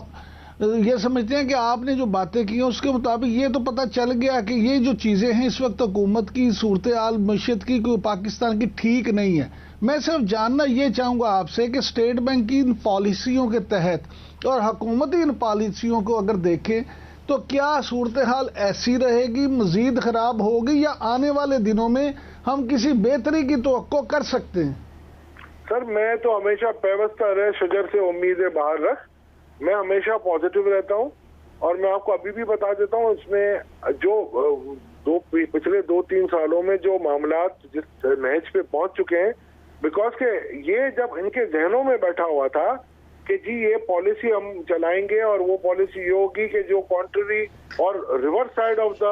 Speaker 2: ये समझते हैं कि आपने जो बातें की हैं उसके मुताबिक ये तो पता चल गया कि ये जो चीज़ें हैं इस वक्त हुकूमत की सूरत हाल मईशत की पाकिस्तान की ठीक नहीं है। मैं सिर्फ जानना ये चाहूँगा आपसे कि स्टेट बैंक की इन पॉलिसियों के तहत और हुकूमती इन पॉलिसियों को अगर देखें तो क्या सूरत हाल ऐसी रहेगी, मजीद ख़राब होगी, या आने वाले दिनों में हम किसी बेहतरी की तवक्को कर सकते हैं?
Speaker 4: सर, मैं तो हमेशा पैवस्ता रहे शजर से उम्मीदें बाहर रख, मैं हमेशा पॉजिटिव रहता हूं, और मैं आपको अभी भी बता देता हूं इसमें जो पिछले 2-3 सालों में जो मामलात जिस नहज पे पहुंच चुके हैं, बिकॉज के ये जब इनके जहनों में बैठा हुआ था कि जी ये पॉलिसी हम चलाएंगे और वो पॉलिसी ये होगी कि जो कॉन्ट्ररी और reverse side of the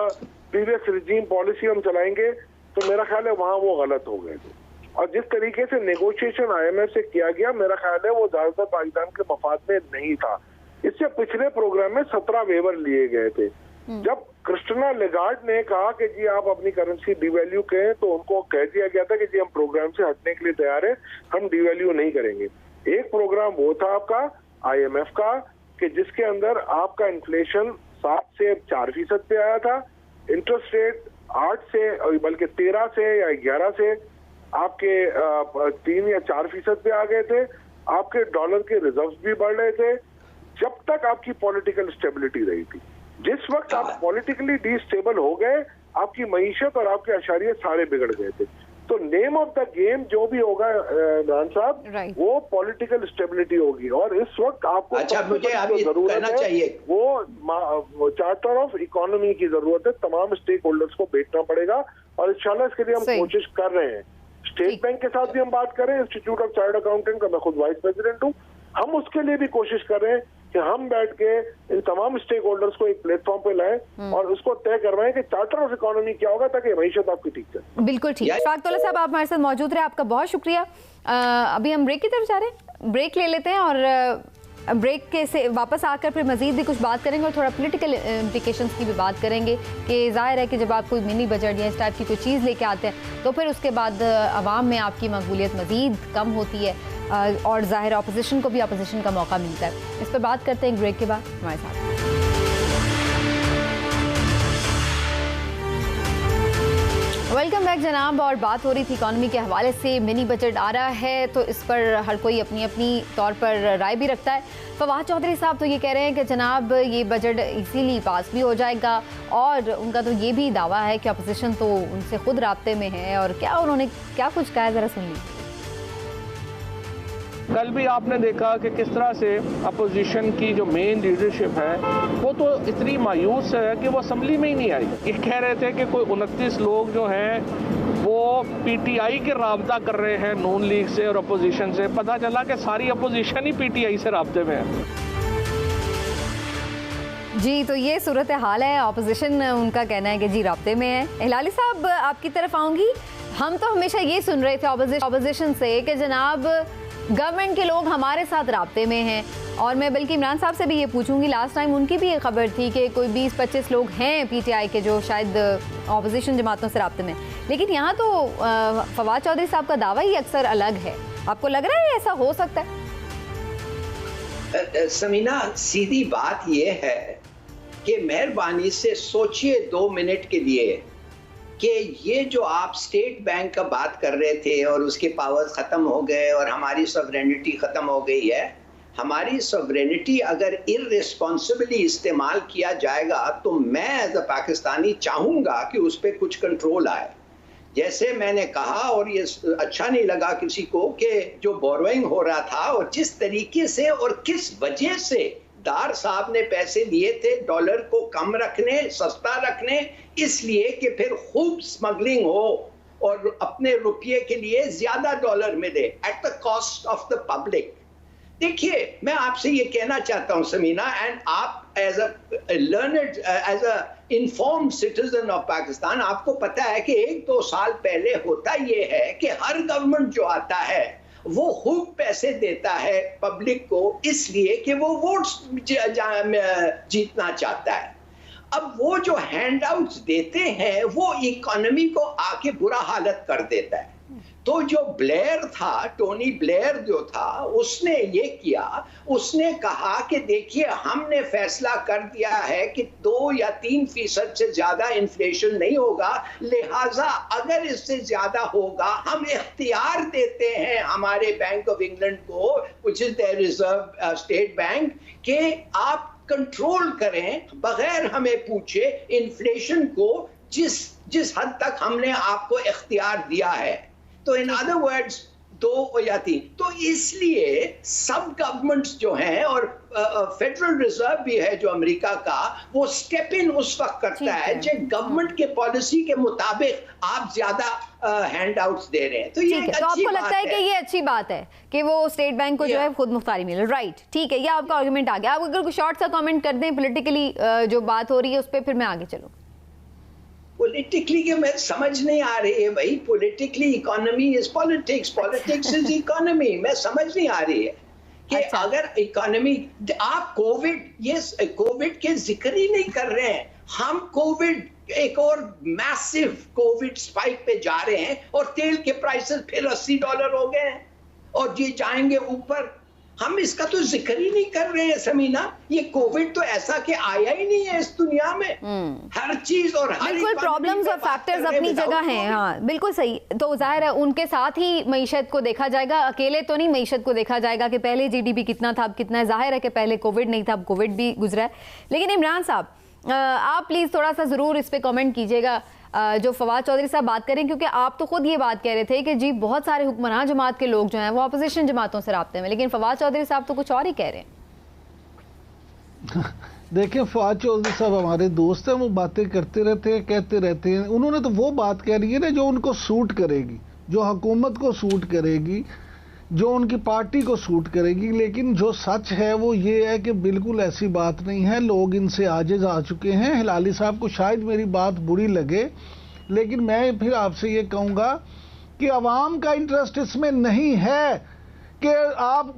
Speaker 4: previous regime policy हम चलाएंगे, तो मेरा ख्याल है वहां वो गलत हो गए थे। और जिस तरीके से नेगोशिएशन IMF से किया गया, मेरा ख्याल है वो ज्यादातर पाकिस्तान के मफाद में नहीं था। इससे पिछले प्रोग्राम में 17 वेवर लिए गए थे। जब क्रिस्टिना लेगार्ड ने कहा कि जी आप अपनी करेंसी डिवैल्यू करें, तो उनको कह दिया गया था कि जी हम प्रोग्राम से हटने के लिए तैयार हैं, हम डिवैल्यू नहीं करेंगे। एक प्रोग्राम वो था आपका IMF का कि जिसके अंदर आपका इन्फ्लेशन 7 से 4% पे आया था, इंटरेस्ट रेट 8 से बल्कि 13 से या 11 से आपके 3 या 4% पे आ गए थे। आपके डॉलर के रिजर्व्स भी बढ़ रहे थे जब तक आपकी पॉलिटिकल स्टेबिलिटी रही थी। जिस वक्त आप पॉलिटिकली डिस्टेबल हो गए, आपकी मईशत और आपके अशारिये सारे बिगड़ गए थे। तो नेम ऑफ द गेम जो भी होगा इमरान साहब, वो पॉलिटिकल स्टेबिलिटी होगी, और इस वक्त आपको
Speaker 3: मुझे अभी कहना चाहिए
Speaker 4: वो चार्टर ऑफ इकोनॉमी की जरूरत है। तमाम स्टेक होल्डर्स को बैठना पड़ेगा, और इंशाल्लाह इसके लिए हम कोशिश कर रहे हैं। स्टेट बैंक के साथ भी हम बात करें, इंस्टीट्यूट ऑफ चार्टर्ड अकाउंटेंट का मैं खुद वाइस प्रेसिडेंट हूँ, हम उसके लिए भी कोशिश कर रहे हैं कि हम बैठ के इन तमाम स्टेक होल्डर्स को एक प्लेटफॉर्म पे लाएं और उसको तय करवाएं कि चार्टर ऑफ इकोनॉमी क्या होगा, ताकि मईशत आपकी ठीक चले।
Speaker 1: बिल्कुल ठीक। इशफाक तौला साहब, आप हमारे साथ मौजूद रहे, आपका बहुत शुक्रिया। अभी हम ब्रेक की तरफ जा रहे हैं, ब्रेक ले लेते हैं, और ब्रेक के से वापस आकर फिर मजीद भी कुछ बात करेंगे और थोड़ा पॉलिटिकल इम्प्लिकेशंस की भी बात करेंगे कि ज़ाहिर है कि जब आप कोई मिनी बजट या इस टाइप की कोई चीज़ लेके आते हैं तो फिर उसके बाद अवाम में आपकी मकबूलियत मजीद कम होती है, और ज़ाहिर अपोजिशन को भी अपोजिशन का मौका मिलता है। इस पर बात करते हैं ब्रेक के बाद हमारे साथ। वेलकम बैक जनाब, और बात हो रही थी इकॉनमी के हवाले से। मिनी बजट आ रहा है तो इस पर हर कोई अपनी अपनी तौर पर राय भी रखता है। फवाद चौधरी साहब तो ये कह रहे हैं कि जनाब ये बजट इजीली पास भी हो जाएगा, और उनका तो ये भी दावा है कि अपोजिशन तो उनसे खुद राब्ते में है। और क्या उन्होंने क्या कुछ कहा, ज़रा सुन लीजिए।
Speaker 5: कल भी आपने देखा कि किस तरह से अपोजिशन की जो मेन लीडरशिप है वो तो इतनी मायूस है कि वो असम्बली में ही नहीं आई। ये कह रहे थे कि कोई 29 लोग जो हैं वो PTI के राब्ता कर रहे हैं नून लीग से और अपोजिशन से। पता चला कि सारी अपोजिशन ही PTI से राब्ते में है।
Speaker 1: जी, तो ये सूरत हाल है। अपोजिशन उनका कहना है कि जी राब्ते में है। हिलाली साहब, आपकी तरफ आऊँगी। हम तो हमेशा ये सुन रहे थे अपोजिशन से कि जनाब गवर्नमेंट के लोग हमारे साथ राब्ते में हैं, और मैं बल्कि इमरान साहब से भी ये पूछूंगी। लास्ट टाइम उनकी भी ये खबर थी कि कोई 20-25 लोग हैं PTI के जो शायद अपोजिशन जमातों से राब्ते में, लेकिन यहाँ तो फवाद चौधरी साहब का दावा ही अक्सर अलग है। आपको लग रहा है ऐसा हो सकता है?
Speaker 3: समीना, सीधी बात ये है कि मेहरबानी से सोचिए 2 मिनट के लिए कि ये जो आप स्टेट बैंक का बात कर रहे थे और उसके पावर्स खत्म हो गए और हमारी सॉवरेनिटी खत्म हो गई है, हमारी सॉवरेनिटी अगर इररिस्पॉन्सिबली इस्तेमाल किया जाएगा तो मैं एज अ पाकिस्तानी चाहूंगा कि उस पर कुछ कंट्रोल आए। जैसे मैंने कहा, और ये अच्छा नहीं लगा किसी को, कि जो बोरोइंग हो रहा था और जिस तरीके से और किस वजह से दार साहब ने पैसे लिए थे डॉलर को कम रखने, सस्ता रखने, इसलिए कि फिर खूब स्मगलिंग हो और अपने रुपये के लिए ज्यादा डॉलर मिले at the cost of the public. देखिए, मैं आपसे ये कहना चाहता हूं समीना, एंड आप as a learned, as a informed citizen of Pakistan, आपको पता है कि 1-2 साल पहले होता ये है कि हर गवर्नमेंट जो आता है वो खूब पैसे देता है पब्लिक को, इसलिए कि वो वोट्स जीतना चाहता है। अब वो जो हैंडआउट्स देते हैं वो इकोनॉमी को आके बुरा हालत कर देता है। तो जो ब्लेयर था, टोनी ब्लेयर जो था, उसने ये किया, उसने कहा कि देखिए हमने फैसला कर दिया है कि 2 या 3% से ज्यादा इन्फ्लेशन नहीं होगा, लिहाजा अगर इससे ज्यादा होगा हम इख्तियार देते हैं हमारे बैंक ऑफ इंग्लैंड को, which is the reserve state bank, कि आप कंट्रोल करें बगैर हमें पूछे इन्फ्लेशन को जिस हद तक हमने आपको इख्तियार दिया है। तो इन अदर वर्ड्स 2 या 3, तो इसलिए सब गवर्नमेंट्स जो हैं और फेडरल रिजर्व भी है जो अमेरिका का, वो स्टेप इन उस वक्त करता है जब गवर्नमेंट के पॉलिसी के मुताबिक आप ज्यादा हैंडआउट्स दे रहे हैं। तो ये
Speaker 1: तो आपको लगता है कि ये अच्छी बात है कि वो स्टेट बैंक को जो है खुद मुख्तारी मिले, राइट? ठीक है, ये आपका आर्गुमेंट आ गया। आप अगर कुछ शॉर्ट सा कमेंट कर दें पॉलिटिकली जो बात हो रही है उस पर, फिर मैं आगे चलूँ।
Speaker 3: पॉलिटिकली के मैं समझ नहीं आ रही है भाई, politically economy is politics, politics is economy, मैं समझ नहीं आ रही है कि अच्छा। अगर इकोनॉमी, आप कोविड के जिक्र ही नहीं कर रहे हैं। हम कोविड एक और मैसिव कोविड स्पाइक पे जा रहे हैं और तेल के प्राइसेस फिर $80 हो गए हैं और ये जाएंगे ऊपर। हम इसका तो जिक्र ही नहीं कर रहे हैं समीना। ये कोविड तो ऐसा कि आया ही नहीं है इस दुनिया में। हर चीज और हर
Speaker 1: बिल्कुल प्रॉब्लम्स और फैक्टर्स अपनी जगह हैं। हाँ बिल्कुल सही। तो जाहिर है उनके साथ ही मईशत को देखा जाएगा, अकेले तो नहीं मईशत को देखा जाएगा कि पहले जीडीपी कितना था अब कितना है। जाहिर है कि पहले कोविड नहीं था, अब कोविड भी गुजरा है। लेकिन इमरान साहब आप प्लीज थोड़ा सा जरूर इस पे कमेंट कीजिएगा जो फवाद चौधरी साहब बात करें, क्योंकि आप तो खुद ये बात कह रहे थे कि जी बहुत सारे हुक्मरान जमात के लोग जो हैं वो अपोजिशन जमातों से राब्ते में, लेकिन फवाद चौधरी साहब तो कुछ और ही कह रहे हैं।
Speaker 2: देखिए फवाद चौधरी साहब हमारे दोस्त हैं, वो बातें करते रहते हैं, कहते रहते हैं। उन्होंने तो वो बात कह रही है ना जो उनको सूट करेगी, जो हुकूमत को सूट करेगी, जो उनकी पार्टी को सूट करेगी। लेकिन जो सच है वो ये है कि बिल्कुल ऐसी बात नहीं है। लोग इनसे आजिज आ चुके हैं। हिलाली साहब को शायद मेरी बात बुरी लगे, लेकिन मैं फिर आपसे ये कहूँगा कि अवाम का इंटरेस्ट इसमें नहीं है कि आप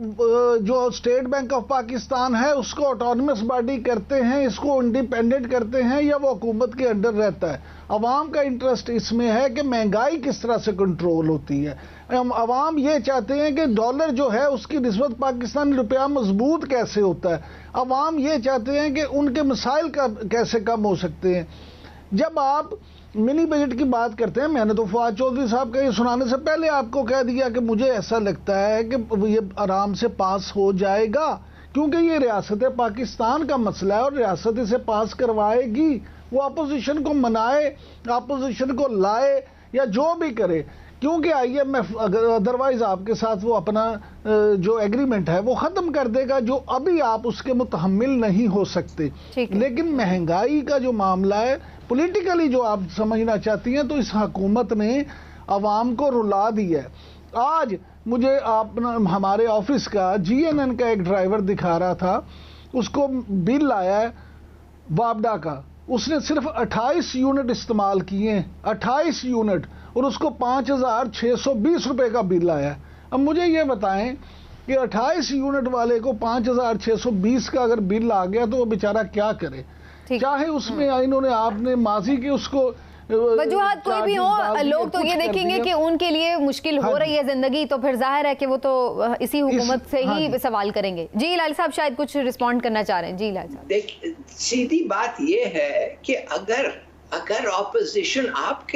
Speaker 2: जो स्टेट बैंक ऑफ पाकिस्तान है उसको ऑटोनमस बॉडी करते हैं, इसको इंडिपेंडेंट करते हैं या वो हुकूमत के अंडर रहता है। अवाम का इंटरेस्ट इसमें है कि महंगाई किस तरह से कंट्रोल होती है। अवाम ये चाहते हैं कि डॉलर जो है उसकी निस्बत पाकिस्तानी रुपया मजबूत कैसे होता है। अवाम ये चाहते हैं कि उनके मसाइल का कैसे कम हो सकते हैं। जब आप मिनी बजट की बात करते हैं, मैंने तो फवाद चौधरी साहब का ये सुनाने से पहले आपको कह दिया कि मुझे ऐसा लगता है कि ये आराम से पास हो जाएगा, क्योंकि ये रियासत पाकिस्तान का मसला है और रियासत इसे पास करवाएगी। वो अपोजिशन को मनाए, अपोजिशन को लाए या जो भी करे, क्योंकि IMF अदरवाइज आपके साथ वो अपना जो एग्रीमेंट है वो ख़त्म कर देगा, जो अभी आप उसके मुतहम्मिल नहीं हो सकते। लेकिन महंगाई का जो मामला है पॉलिटिकली जो आप समझना चाहती हैं, तो इस हुकूमत ने अवाम को रुला दिया है। आज मुझे हमारे ऑफिस का GNN का एक ड्राइवर दिखा रहा था, उसको बिल आया है वापडा का, उसने सिर्फ 28 यूनिट इस्तेमाल किए हैं, 28 यूनिट, और उसको 5,620 रुपये का बिल आया। अब मुझे ये बताएं कि 28 यूनिट वाले को 5,620 का अगर बिल आ गया तो वो बेचारा क्या करे। चाहे उसमें इन्होंने आपने माजी के उसको
Speaker 1: वजूहत कोई भी हो, लोग तो ये देखेंगे कि उनके लिए मुश्किल हो रही है जिंदगी, तो फिर जाहिर है कि वो तो इसी हुकूमत से ही सवाल करेंगे। जी लाल साहब शायद कुछ रिस्पॉन्ड करना चाह रहे हैं। जी लाल साहब,
Speaker 3: देखिए सीधी बात ये है कि अगर ऑपोजिशन आप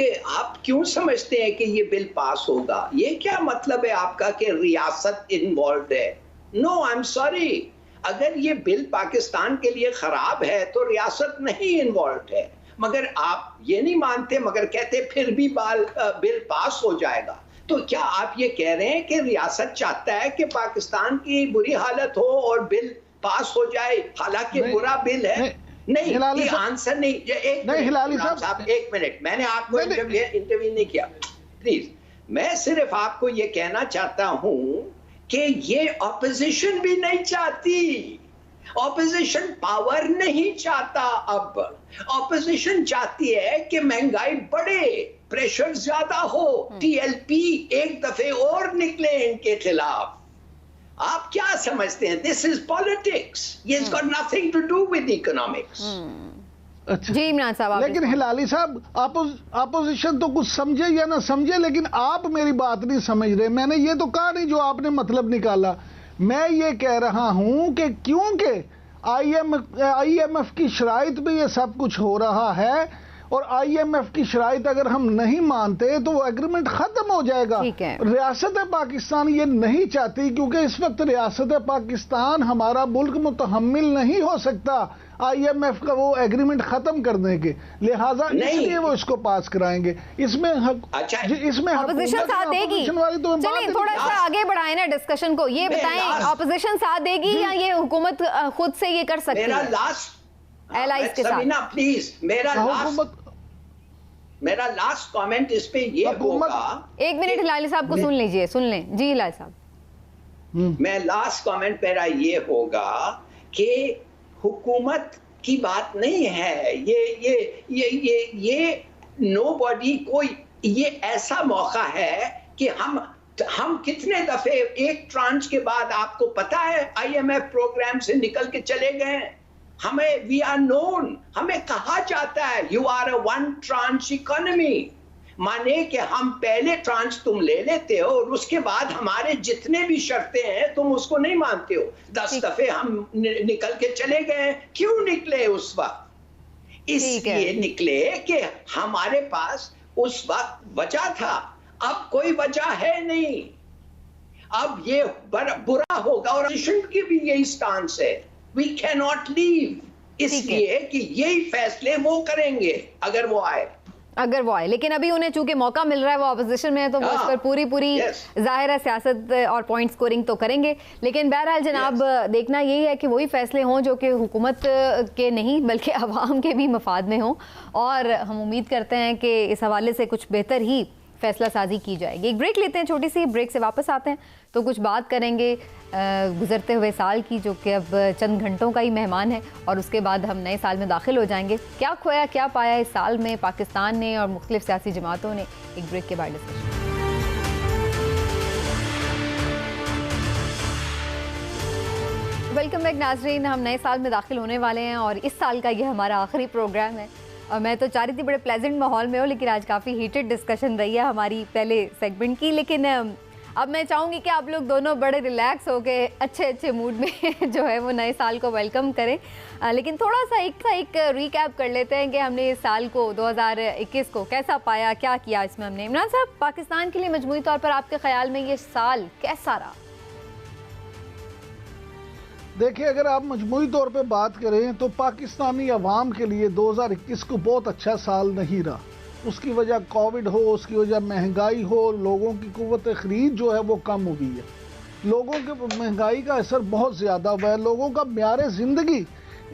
Speaker 3: क्यों समझते हैं कि ये बिल पास होगा? ये क्या मतलब है आपका कि रियासत इन्वॉल्व है? नो, आई एम सॉरी, अगर ये बिल पाकिस्तान के लिए खराब है तो रियासत नहीं इन्वॉल्व है। मगर आप ये नहीं मानते, मगर कहते फिर भी बिल पास हो जाएगा। तो क्या आप ये कह रहे हैं कि रियासत चाहता है कि पाकिस्तान की बुरी हालत हो और बिल पास हो जाए, हालांकि बुरा बिल है? नहीं, ये आंसर नहीं। हिलाली साहब एक मिनट, मैंने आपको इंटरव्यू नहीं किया, प्लीज। मैं सिर्फ आपको ये कहना चाहता हूं कि ये ऑपोजिशन भी नहीं चाहती, ऑपोजिशन पावर नहीं चाहता। अब ऑपोजिशन चाहती है कि महंगाई बढ़े, प्रेशर ज्यादा हो, टीएलपी एक दफे और निकले इनके खिलाफ। आप क्या समझते हैं? दिस इज पॉलिटिक्स, ये is got nothing to do with economics.
Speaker 2: अच्छा
Speaker 1: जी इमरान साहब,
Speaker 2: लेकिन हिलाली साहब, अपोजिशन तो कुछ समझे या ना समझे, लेकिन आप मेरी बात नहीं समझ रहे। मैंने ये तो कहा नहीं जो आपने मतलब निकाला। मैं ये कह रहा हूं कि क्योंकि आईएमएफ की शराइत में ये सब कुछ हो रहा है, और आईएमएफ की शराइत अगर हम नहीं मानते तो वो एग्रीमेंट खत्म हो जाएगा। रियासत पाकिस्तान ये नहीं चाहती, क्योंकि इस वक्त रियासत पाकिस्तान हमारा मुल्क मुतहम्मिल नहीं हो सकता आईएमएफ का वो एग्रीमेंट खत्म करने के, लिहाजा इसलिए वो इसको पास कराएंगे। इसमें इसमें
Speaker 1: ऑपोजिशन साथ देगी? चलिए थोड़ा सा आगे बढ़ाएं ना डिस्कशन को। ये बताएं, ऑपोजिशन साथ देगी या ये हुकूमत खुद से ये कर सकती है एलाइज के साथ?
Speaker 3: प्लीज, मेरा लास्ट कमेंट इस पे ये होगा।
Speaker 1: एक मिनट हिलाली साहब को सुन लीजिए, सुन लें। जी हिलाली साहब,
Speaker 3: मैं लास्ट कमेंट मेरा ये होगा कि हुकूमत की बात नहीं है ये नोबॉडी को ये ऐसा मौका है कि हम कितने दफे एक ट्रांच के बाद आपको पता है आईएमएफ प्रोग्राम से निकल के चले गए। हमें वी आर नोन, हमें कहा जाता है you are a one tranche economy, माने कि हम पहले ट्रांच तुम ले लेते हो और उसके बाद हमारे जितने भी शर्तें हैं तुम उसको नहीं मानते हो। 10 दफे हम निकल के चले गए। क्यों निकले उस वक्त? इसलिए निकले कि हमारे पास उस वक्त वजह था, अब कोई वजह है नहीं। अब ये बुरा होगा और की भी यही स्टांस है, वी कैन नॉट लीव, इसलिए कि यही फैसले वो करेंगे अगर वो आए। लेकिन अभी उन्हें चूंकि मौका मिल रहा है, वो ऑपोजिशन में है, तो वो इस पर पूरी जाहिर है सियासत और पॉइंट स्कोरिंग तो करेंगे। लेकिन बहरहाल जनाब, देखना यही है कि वही फैसले हों जो कि हुकूमत के नहीं बल्कि अवाम के भी मफाद में हों, और हम उम्मीद करते हैं कि इस हवाले से कुछ बेहतर ही फैसला साजी की जाएगी। एक ब्रेक लेते हैं, छोटी सी ब्रेक से वापस आते हैं तो कुछ बात करेंगे गुजरते हुए साल की, जो कि अब चंद घंटों का ही मेहमान है, और उसके बाद हम नए साल में दाखिल हो जाएंगे। क्या खोया क्या पाया इस साल में पाकिस्तान ने और मुख्तलिफ सियासी जमातों ने, एक ब्रेक के बाद डिस्कशन। वेलकम बैक नाजरीन, हम नए साल में दाखिल होने वाले हैं और इस साल का ये हमारा आखिरी प्रोग्राम है। और मैं तो चाह रही थी बड़े प्लेजेंट माहौल में हो, लेकिन आज काफ़ी हीटेड डिस्कशन रही है हमारी पहले सेगमेंट की। लेकिन अब मैं चाहूँगी कि आप लोग दोनों बड़े रिलैक्स हो के अच्छे मूड में जो है वो नए साल को वेलकम करें। लेकिन थोड़ा सा एक रिकैप कर लेते हैं कि हमने इस साल को 2021 को कैसा पाया, क्या किया इसमें हमने। इमरान साहब, पाकिस्तान के लिए मजमूई तौर पर आपके ख्याल में ये साल कैसा रहा?
Speaker 2: देखिए, अगर आप मजमूई तौर पे बात करें तो पाकिस्तानी अवाम के लिए 2021 को बहुत अच्छा साल नहीं रहा। उसकी वजह कोविड हो, उसकी वजह महंगाई हो, लोगों की कुव्वत ख़रीद जो है वो कम हुई है, लोगों के महंगाई का असर बहुत ज़्यादा हुआ है, लोगों का म्यार ज़िंदगी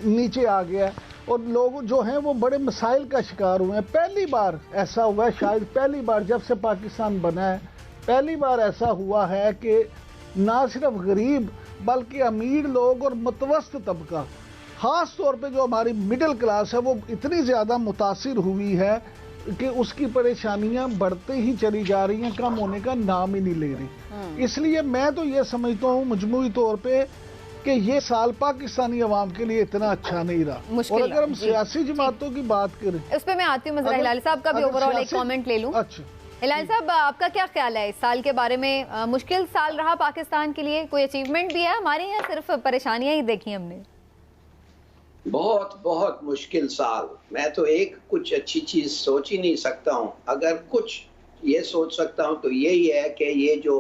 Speaker 2: नीचे आ गया है और लोग जो हैं वो बड़े मसाइल का शिकार हुए हैं। पहली बार ऐसा हुआ है, शायद पहली बार जब से पाकिस्तान बना है, पहली बार ऐसा हुआ है कि ना सिर्फ गरीब बल्कि अमीर लोग और मुतवस्तित तबका, ख़ास तौर पे जो हमारी मिडिल क्लास है, वो इतनी ज़्यादा मुतासिर हुई है कि उसकी परेशानियां बढ़ते ही चली जा रही हैं, कम होने का नाम ही नहीं ले रही। इसलिए मैं तो ये समझता हूँ मजमूई तौर पे कि ये साल पाकिस्तानी अवाम के लिए इतना अच्छा नहीं रहा। और अगर हम सियासी जमातों की बात करें,
Speaker 1: उस पर मैं आती हूँ, मजरा हिलाली साहब का भी ओवरऑल एक कमेंट ले लूँ।
Speaker 2: अच्छा
Speaker 1: हिलाल साहब, आपका क्या ख्याल है इस साल के बारे में? मुश्किल साल रहा पाकिस्तान के लिए, कोई अचीवमेंट भी है हमारे, या सिर्फ परेशानियां ही देखी हमने?
Speaker 3: बहुत बहुत मुश्किल साल। मैं तो एक कुछ अच्छी चीज सोच ही नहीं सकता हूँ। अगर कुछ ये सोच सकता हूँ तो यही है कि ये जो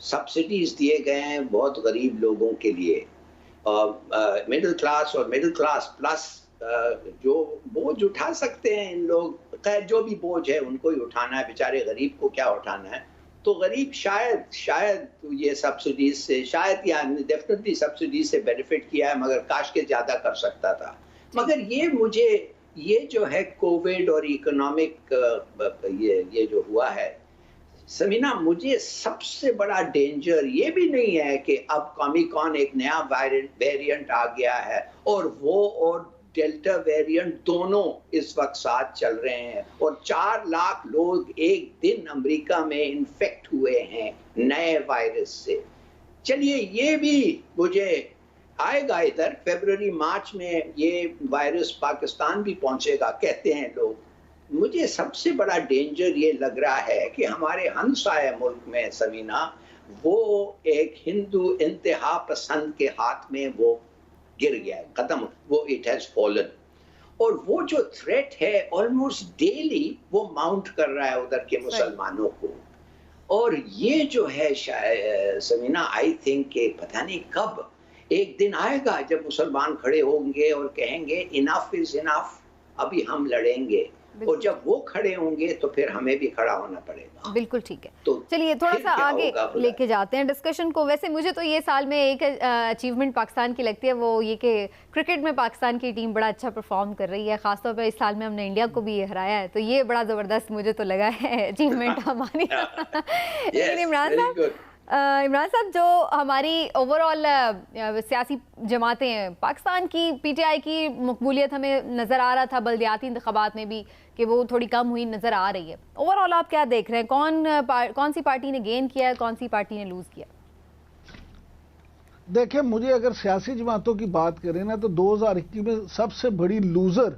Speaker 3: सब्सिडीज दिए गए हैं बहुत गरीब लोगों के लिए, मिडिल क्लास और मिडिल क्लास प्लस जो बोझ उठा सकते हैं इन लोग, खैर जो भी बोझ है उनको ही उठाना है, बेचारे गरीब को क्या उठाना है। तो गरीब शायद ये सब्सिडीज से, शायद या डेफिनेटली सब्सिडीज से बेनिफिट किया है, मगर काश के ज्यादा कर सकता था। मगर ये जो है कोविड और इकोनॉमिक ये जो हुआ है समीना, मुझे सबसे बड़ा डेंजर ये भी नहीं है कि अब ओमिक्रॉन एक नया वेरिएंट आ गया है और वो और डेल्टा वेरिएंट दोनों इस वक्त साथ चल रहे हैं और 4 लाख लोग एक दिन अमेरिका में इन्फेक्ट हुए हैं नए वायरस से। चलिए ये भी मुझे आएगा इधर, फरवरी मार्च में ये वायरस पाकिस्तान भी पहुंचेगा कहते हैं लोग। मुझे सबसे बड़ा डेंजर ये लग रहा है कि हमारे हमसाया मुल्क में समीना, वो एक हिंदू इंतहा पसंद के हाथ में वो गिर गया है, खत्म, वो इट हैज फॉलन। और वो जो थ्रेट है ऑलमोस्ट डेली वो माउंट कर रहा है उधर के मुसलमानों को। और ये जो है समीना, आई थिंक कि पता नहीं कब एक दिन आएगा जब मुसलमान खड़े होंगे और कहेंगे इनफ इज इनफ, अभी हम लड़ेंगे। और जब वो खड़े होंगे तो फिर हमें भी खड़ा होना पड़ेगा।
Speaker 1: बिल्कुल ठीक है।
Speaker 3: तो
Speaker 1: चलिए थोड़ा सा आगे लेके जाते हैं डिस्कशन को। वैसे मुझे तो ये साल में एक अचीवमेंट पाकिस्तान की लगती है, वो ये कि क्रिकेट में पाकिस्तान की टीम बड़ा अच्छा परफॉर्म कर रही है। खासतौर पर इस साल में हमने इंडिया को भी हराया है, तो ये बड़ा ज़बरदस्त मुझे तो लगा है अचीवमेंट हमारी। लेकिन इमरान साहब, जो हमारी ओवरऑल सियासी जमातें हैं, पाकिस्तान की पीटीआई की मकबूलियत हमें नज़र आ रहा था बल्दियाती इंतखाबात में भी कि वो थोड़ी कम हुई नज़र आ रही है। ओवरऑल आप क्या देख रहे हैं? कौन सी पार्टी ने गेन किया है, कौन सी पार्टी ने लूज़ किया?
Speaker 2: देखिए, मुझे अगर सियासी जमातों की बात करें ना, तो 2021 में सबसे बड़ी लूजर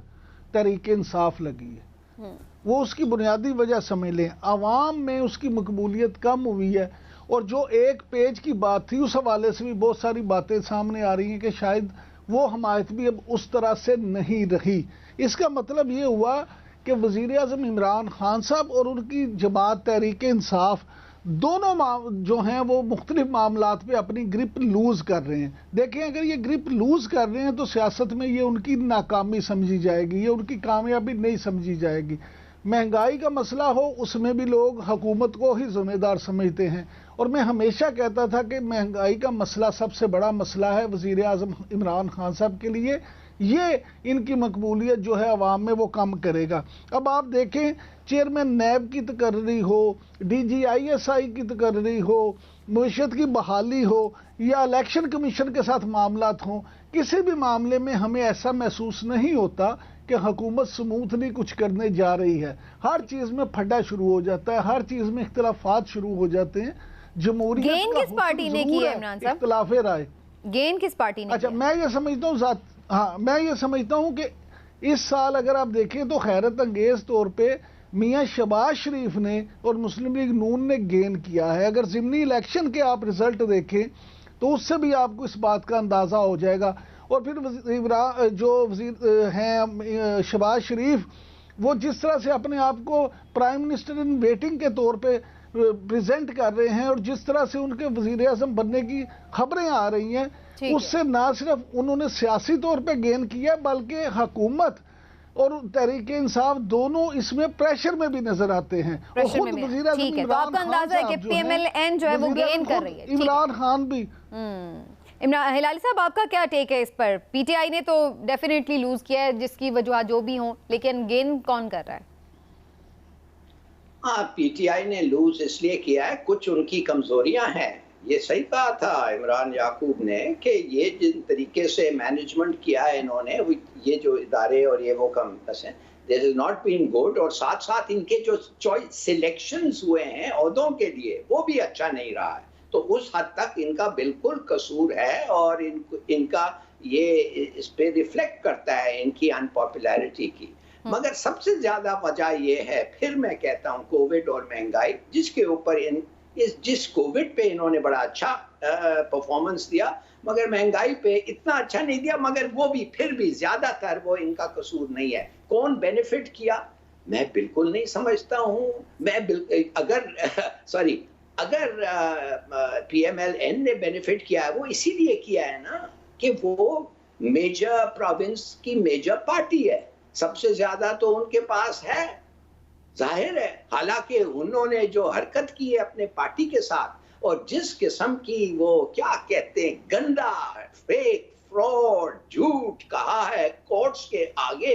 Speaker 2: तहरीक इंसाफ लगी है। वो उसकी बुनियादी वजह समझ लें, आवाम में उसकी मकबूलियत कम हुई है। और जो एक पेज की बात थी, उस हवाले से भी बहुत सारी बातें सामने आ रही हैं कि शायद वो हमायत भी अब उस तरह से नहीं रही। इसका मतलब ये हुआ कि वज़ीर आज़म इमरान खान साहब और उनकी जमात तहरीक इंसाफ दोनों जो हैं वो मुख्तलिफ मामलात पे अपनी ग्रिप लूज़ कर रहे हैं। देखें, अगर ये ग्रिप लूज़ कर रहे हैं तो सियासत में ये उनकी नाकामी समझी जाएगी, ये उनकी कामयाबी नहीं समझी जाएगी। महंगाई का मसला हो, उसमें भी लोग हुकूमत को ही जिम्मेदार समझते हैं। और मैं हमेशा कहता था कि महंगाई का मसला सबसे बड़ा मसला है वज़ीर आज़म इमरान खान साहब के लिए। ये इनकी मकबूलियत जो है अवाम में वो कम करेगा। अब आप देखें, चेयरमैन नैब की तकर्री हो, DGISI की तकर्री हो, मईशत की बहाली हो, या इलेक्शन कमीशन के साथ मामलात हों, किसी भी मामले में हमें ऐसा महसूस नहीं होता कि हुकूमत स्मूथली कुछ करने जा रही है। हर चीज़ में फड्डा शुरू हो जाता है, हर चीज़ में इख्तिलाफात शुरू हो जाते हैं। जमहूरियत
Speaker 1: गेन किस पार्टी ने की है इमरान साहब?
Speaker 2: इख्तिलाफ राय
Speaker 1: गेन किस पार्टी ने?
Speaker 2: अच्छा, मैं ये समझता हूँ कि इस साल अगर आप देखें तो हैरत अंगेज तौर पे मियां शहबाज शरीफ ने और मुस्लिम लीग नून ने गेन किया है। अगर ज़िमनी इलेक्शन के आप रिजल्ट देखें तो उससे भी आपको इस बात का अंदाज़ा हो जाएगा। और फिर जो वज़ीर हैं शहबाज शरीफ, वो जिस तरह से अपने आप को प्राइम मिनिस्टर इन वेटिंग के तौर पे प्रेजेंट कर रहे हैं और जिस तरह से उनके वज़ीर आज़म बनने की खबरें आ रही हैं, उससे ना सिर्फ उन्होंने सियासी तौर पे गेन किया बल्कि हुकूमत और तहरीक इंसाफ दोनों इसमें प्रेशर में भी नजर आते हैं। और खुद वज़ीर आज़म इमरान खान भी।
Speaker 1: इमरान हिलाली साहब, आपका क्या टेक है इस पर? पीटीआई ने तो डेफिनेटली लूज किया है, जिसकी वजह जो भी हो, लेकिन गेन कौन कर रहा है?
Speaker 3: हाँ, पीटीआई ने लूज इसलिए किया है, कुछ उनकी कमजोरियां हैं। ये सही कहा था इमरान याकूब ने कि ये जिन तरीके से मैनेजमेंट किया है इन्होंने, ये जो इदारे और ये वो कम है, this is not been good. और साथ साथ इनके जो चॉइस सिलेक्शंस हुए हैं ओहदों के लिए, वो भी अच्छा नहीं रहा है। तो उस हद तक इनका बिल्कुल कसूर है और इनका ये इस पे रिफ्लेक्ट करता है इनकी अनपॉपुलैरिटी की। मगर सबसे ज्यादा वजह ये है, फिर मैं कहता हूँ, कोविड और महंगाई, जिसके ऊपर जिस कोविड पे इन्होंने बड़ा अच्छा परफॉर्मेंस दिया, मगर महंगाई पे इतना अच्छा नहीं दिया। मगर वो भी फिर भी ज्यादातर वो इनका कसूर नहीं है। कौन बेनिफिट किया मैं बिल्कुल नहीं समझता हूँ। अगर PMLN ने बेनिफिट किया है, वो इसीलिए किया है ना कि वो मेजर प्रोविंस की मेजर पार्टी है, सबसे ज्यादा तो उनके पास है, जाहिर है। हालांकि उन्होंने जो हरकत की है अपने पार्टी के साथ और जिस किस्म की वो क्या कहते हैं गंदा फेक फ्रॉड झूठ कहा है कोर्ट्स के आगे,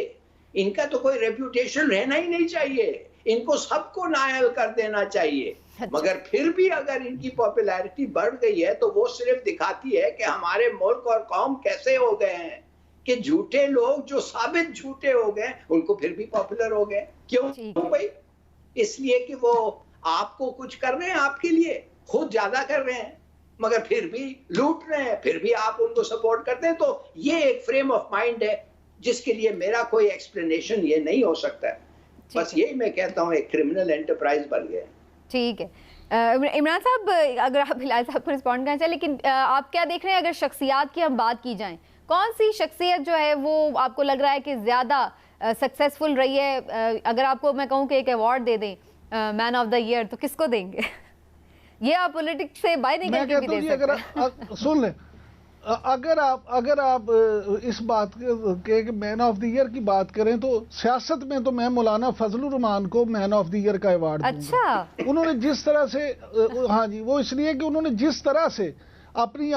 Speaker 3: इनका तो कोई रेप्यूटेशन रहना ही नहीं चाहिए। इनको सबको नायल कर देना चाहिए। मगर फिर भी अगर इनकी पॉपुलैरिटी बढ़ गई है तो वो सिर्फ दिखाती है कि हमारे मुल्क और कौम कैसे हो गए हैं कि झूठे लोग जो साबित झूठे हो गए उनको फिर भी पॉपुलर हो गए। क्यों भाई? इसलिए कि वो आपको कुछ कर रहे हैं, आपके लिए खुद ज्यादा कर रहे हैं, मगर फिर भी लूट रहे हैं, फिर भी आप उनको सपोर्ट करते हैं। तो ये एक फ्रेम ऑफ माइंड है जिसके लिए मेरा कोई एक्सप्लेनेशन ये नहीं हो सकता है। बस यही मैं कहता हूँ, एक क्रिमिनल एंटरप्राइज बन गया। ठीक है
Speaker 1: इमरान साहब, अगर आप हिलाल साहब को रिस्पॉन्ड करना चाहें, लेकिन आप क्या देख रहे हैं अगर शख्सियात की हम बात की जाए, कौन सी शख्सियत जो है वो आपको लग रहा है कि ज़्यादा सक्सेसफुल रही है? अगर आपको मैं कहूँ कि एक अवार्ड दे दें मैन ऑफ द ईयर, तो किसको देंगे? ये आप पॉलिटिक्स से बाहर निकल के भी दे सकते हैं।
Speaker 2: सुन ले, अगर आप इस बात के मैन ऑफ द ईयर की बात करें तो सियासत में तो मैं मौलाना फजलुर रहमान को मैन ऑफ द ईयर का अवार्ड दूंगा। अच्छा, उन्होंने जिस तरह से, हाँ जी, वो इसलिए कि उन्होंने जिस तरह से अपनी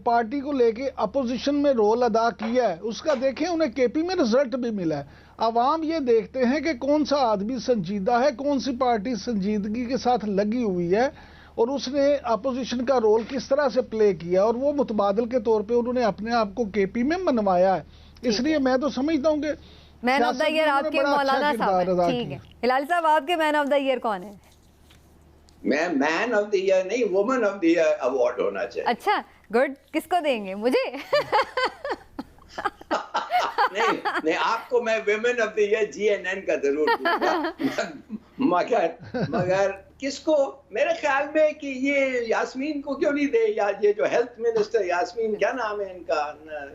Speaker 2: पार्टी को लेके अपोजिशन में रोल अदा किया है, उसका देखें, उन्हें केपी में रिजल्ट भी मिला है। अवाम ये देखते हैं कि कौन सा आदमी संजीदा है, कौन सी पार्टी संजीदगी के साथ लगी हुई है और उसने अपोजिशन का रोल किस तरह से प्ले किया, और वो मुतबादल के तौर पे उन्होंने अपने आप को केपी में मनवाया है। इसलिए मैं तो समझता हूँ कि
Speaker 1: मैन ऑफ द ईयर आपके मौलाना साहब। ठीक है, हिलाल साहब, आपके मैन ऑफ द ईयर कौन है?
Speaker 3: मैं मैन ऑफ द ईयर नहीं, woman of the year award होना चाहिए।
Speaker 1: अच्छा, गुड। किसको देंगे? मुझे?
Speaker 3: नहीं, आपको मैं women of the year GNN का जरूर दूंगा। मगर किसको? मेरे ख्याल में कि ये यास्मीन को क्यों नहीं दे, या ये जो हेल्थ मिनिस्टर यास्मीन, क्या नाम है इनका?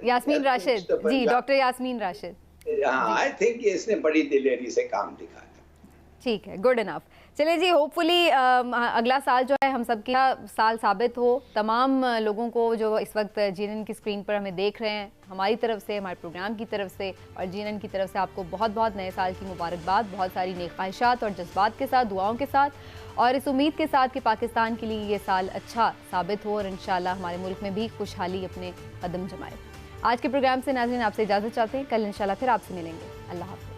Speaker 1: Yasmeen Rashid ji, doctor Yasmeen Rashid.
Speaker 3: I think इसने बड़ी दिलेरी से काम दिखाया।
Speaker 1: ठीक है, गुड इनफ। चलिए जी, होपफुली अगला साल जो है हम सबका साल साबित हो। तमाम लोगों को जो इस वक्त GNN की स्क्रीन पर हमें देख रहे हैं, हमारी तरफ से, हमारे प्रोग्राम की तरफ से और GNN की तरफ से आपको बहुत बहुत नए साल की मुबारकबाद, बहुत सारी नेक ख्वाहिशात और जज्बात के साथ, दुआओं के साथ, और इस उम्मीद के साथ कि पाकिस्तान के लिए ये साल अच्छा साबित हो और इंशाल्लाह हमारे मुल्क में भी खुशहाली अपने कदम जमाए। आज के प्रोग्राम से नाज़रीन आपसे इजाज़त चाहते हैं। कल इंशाल्लाह फिर आपसे मिलेंगे। अल्लाह हाफ़िज़।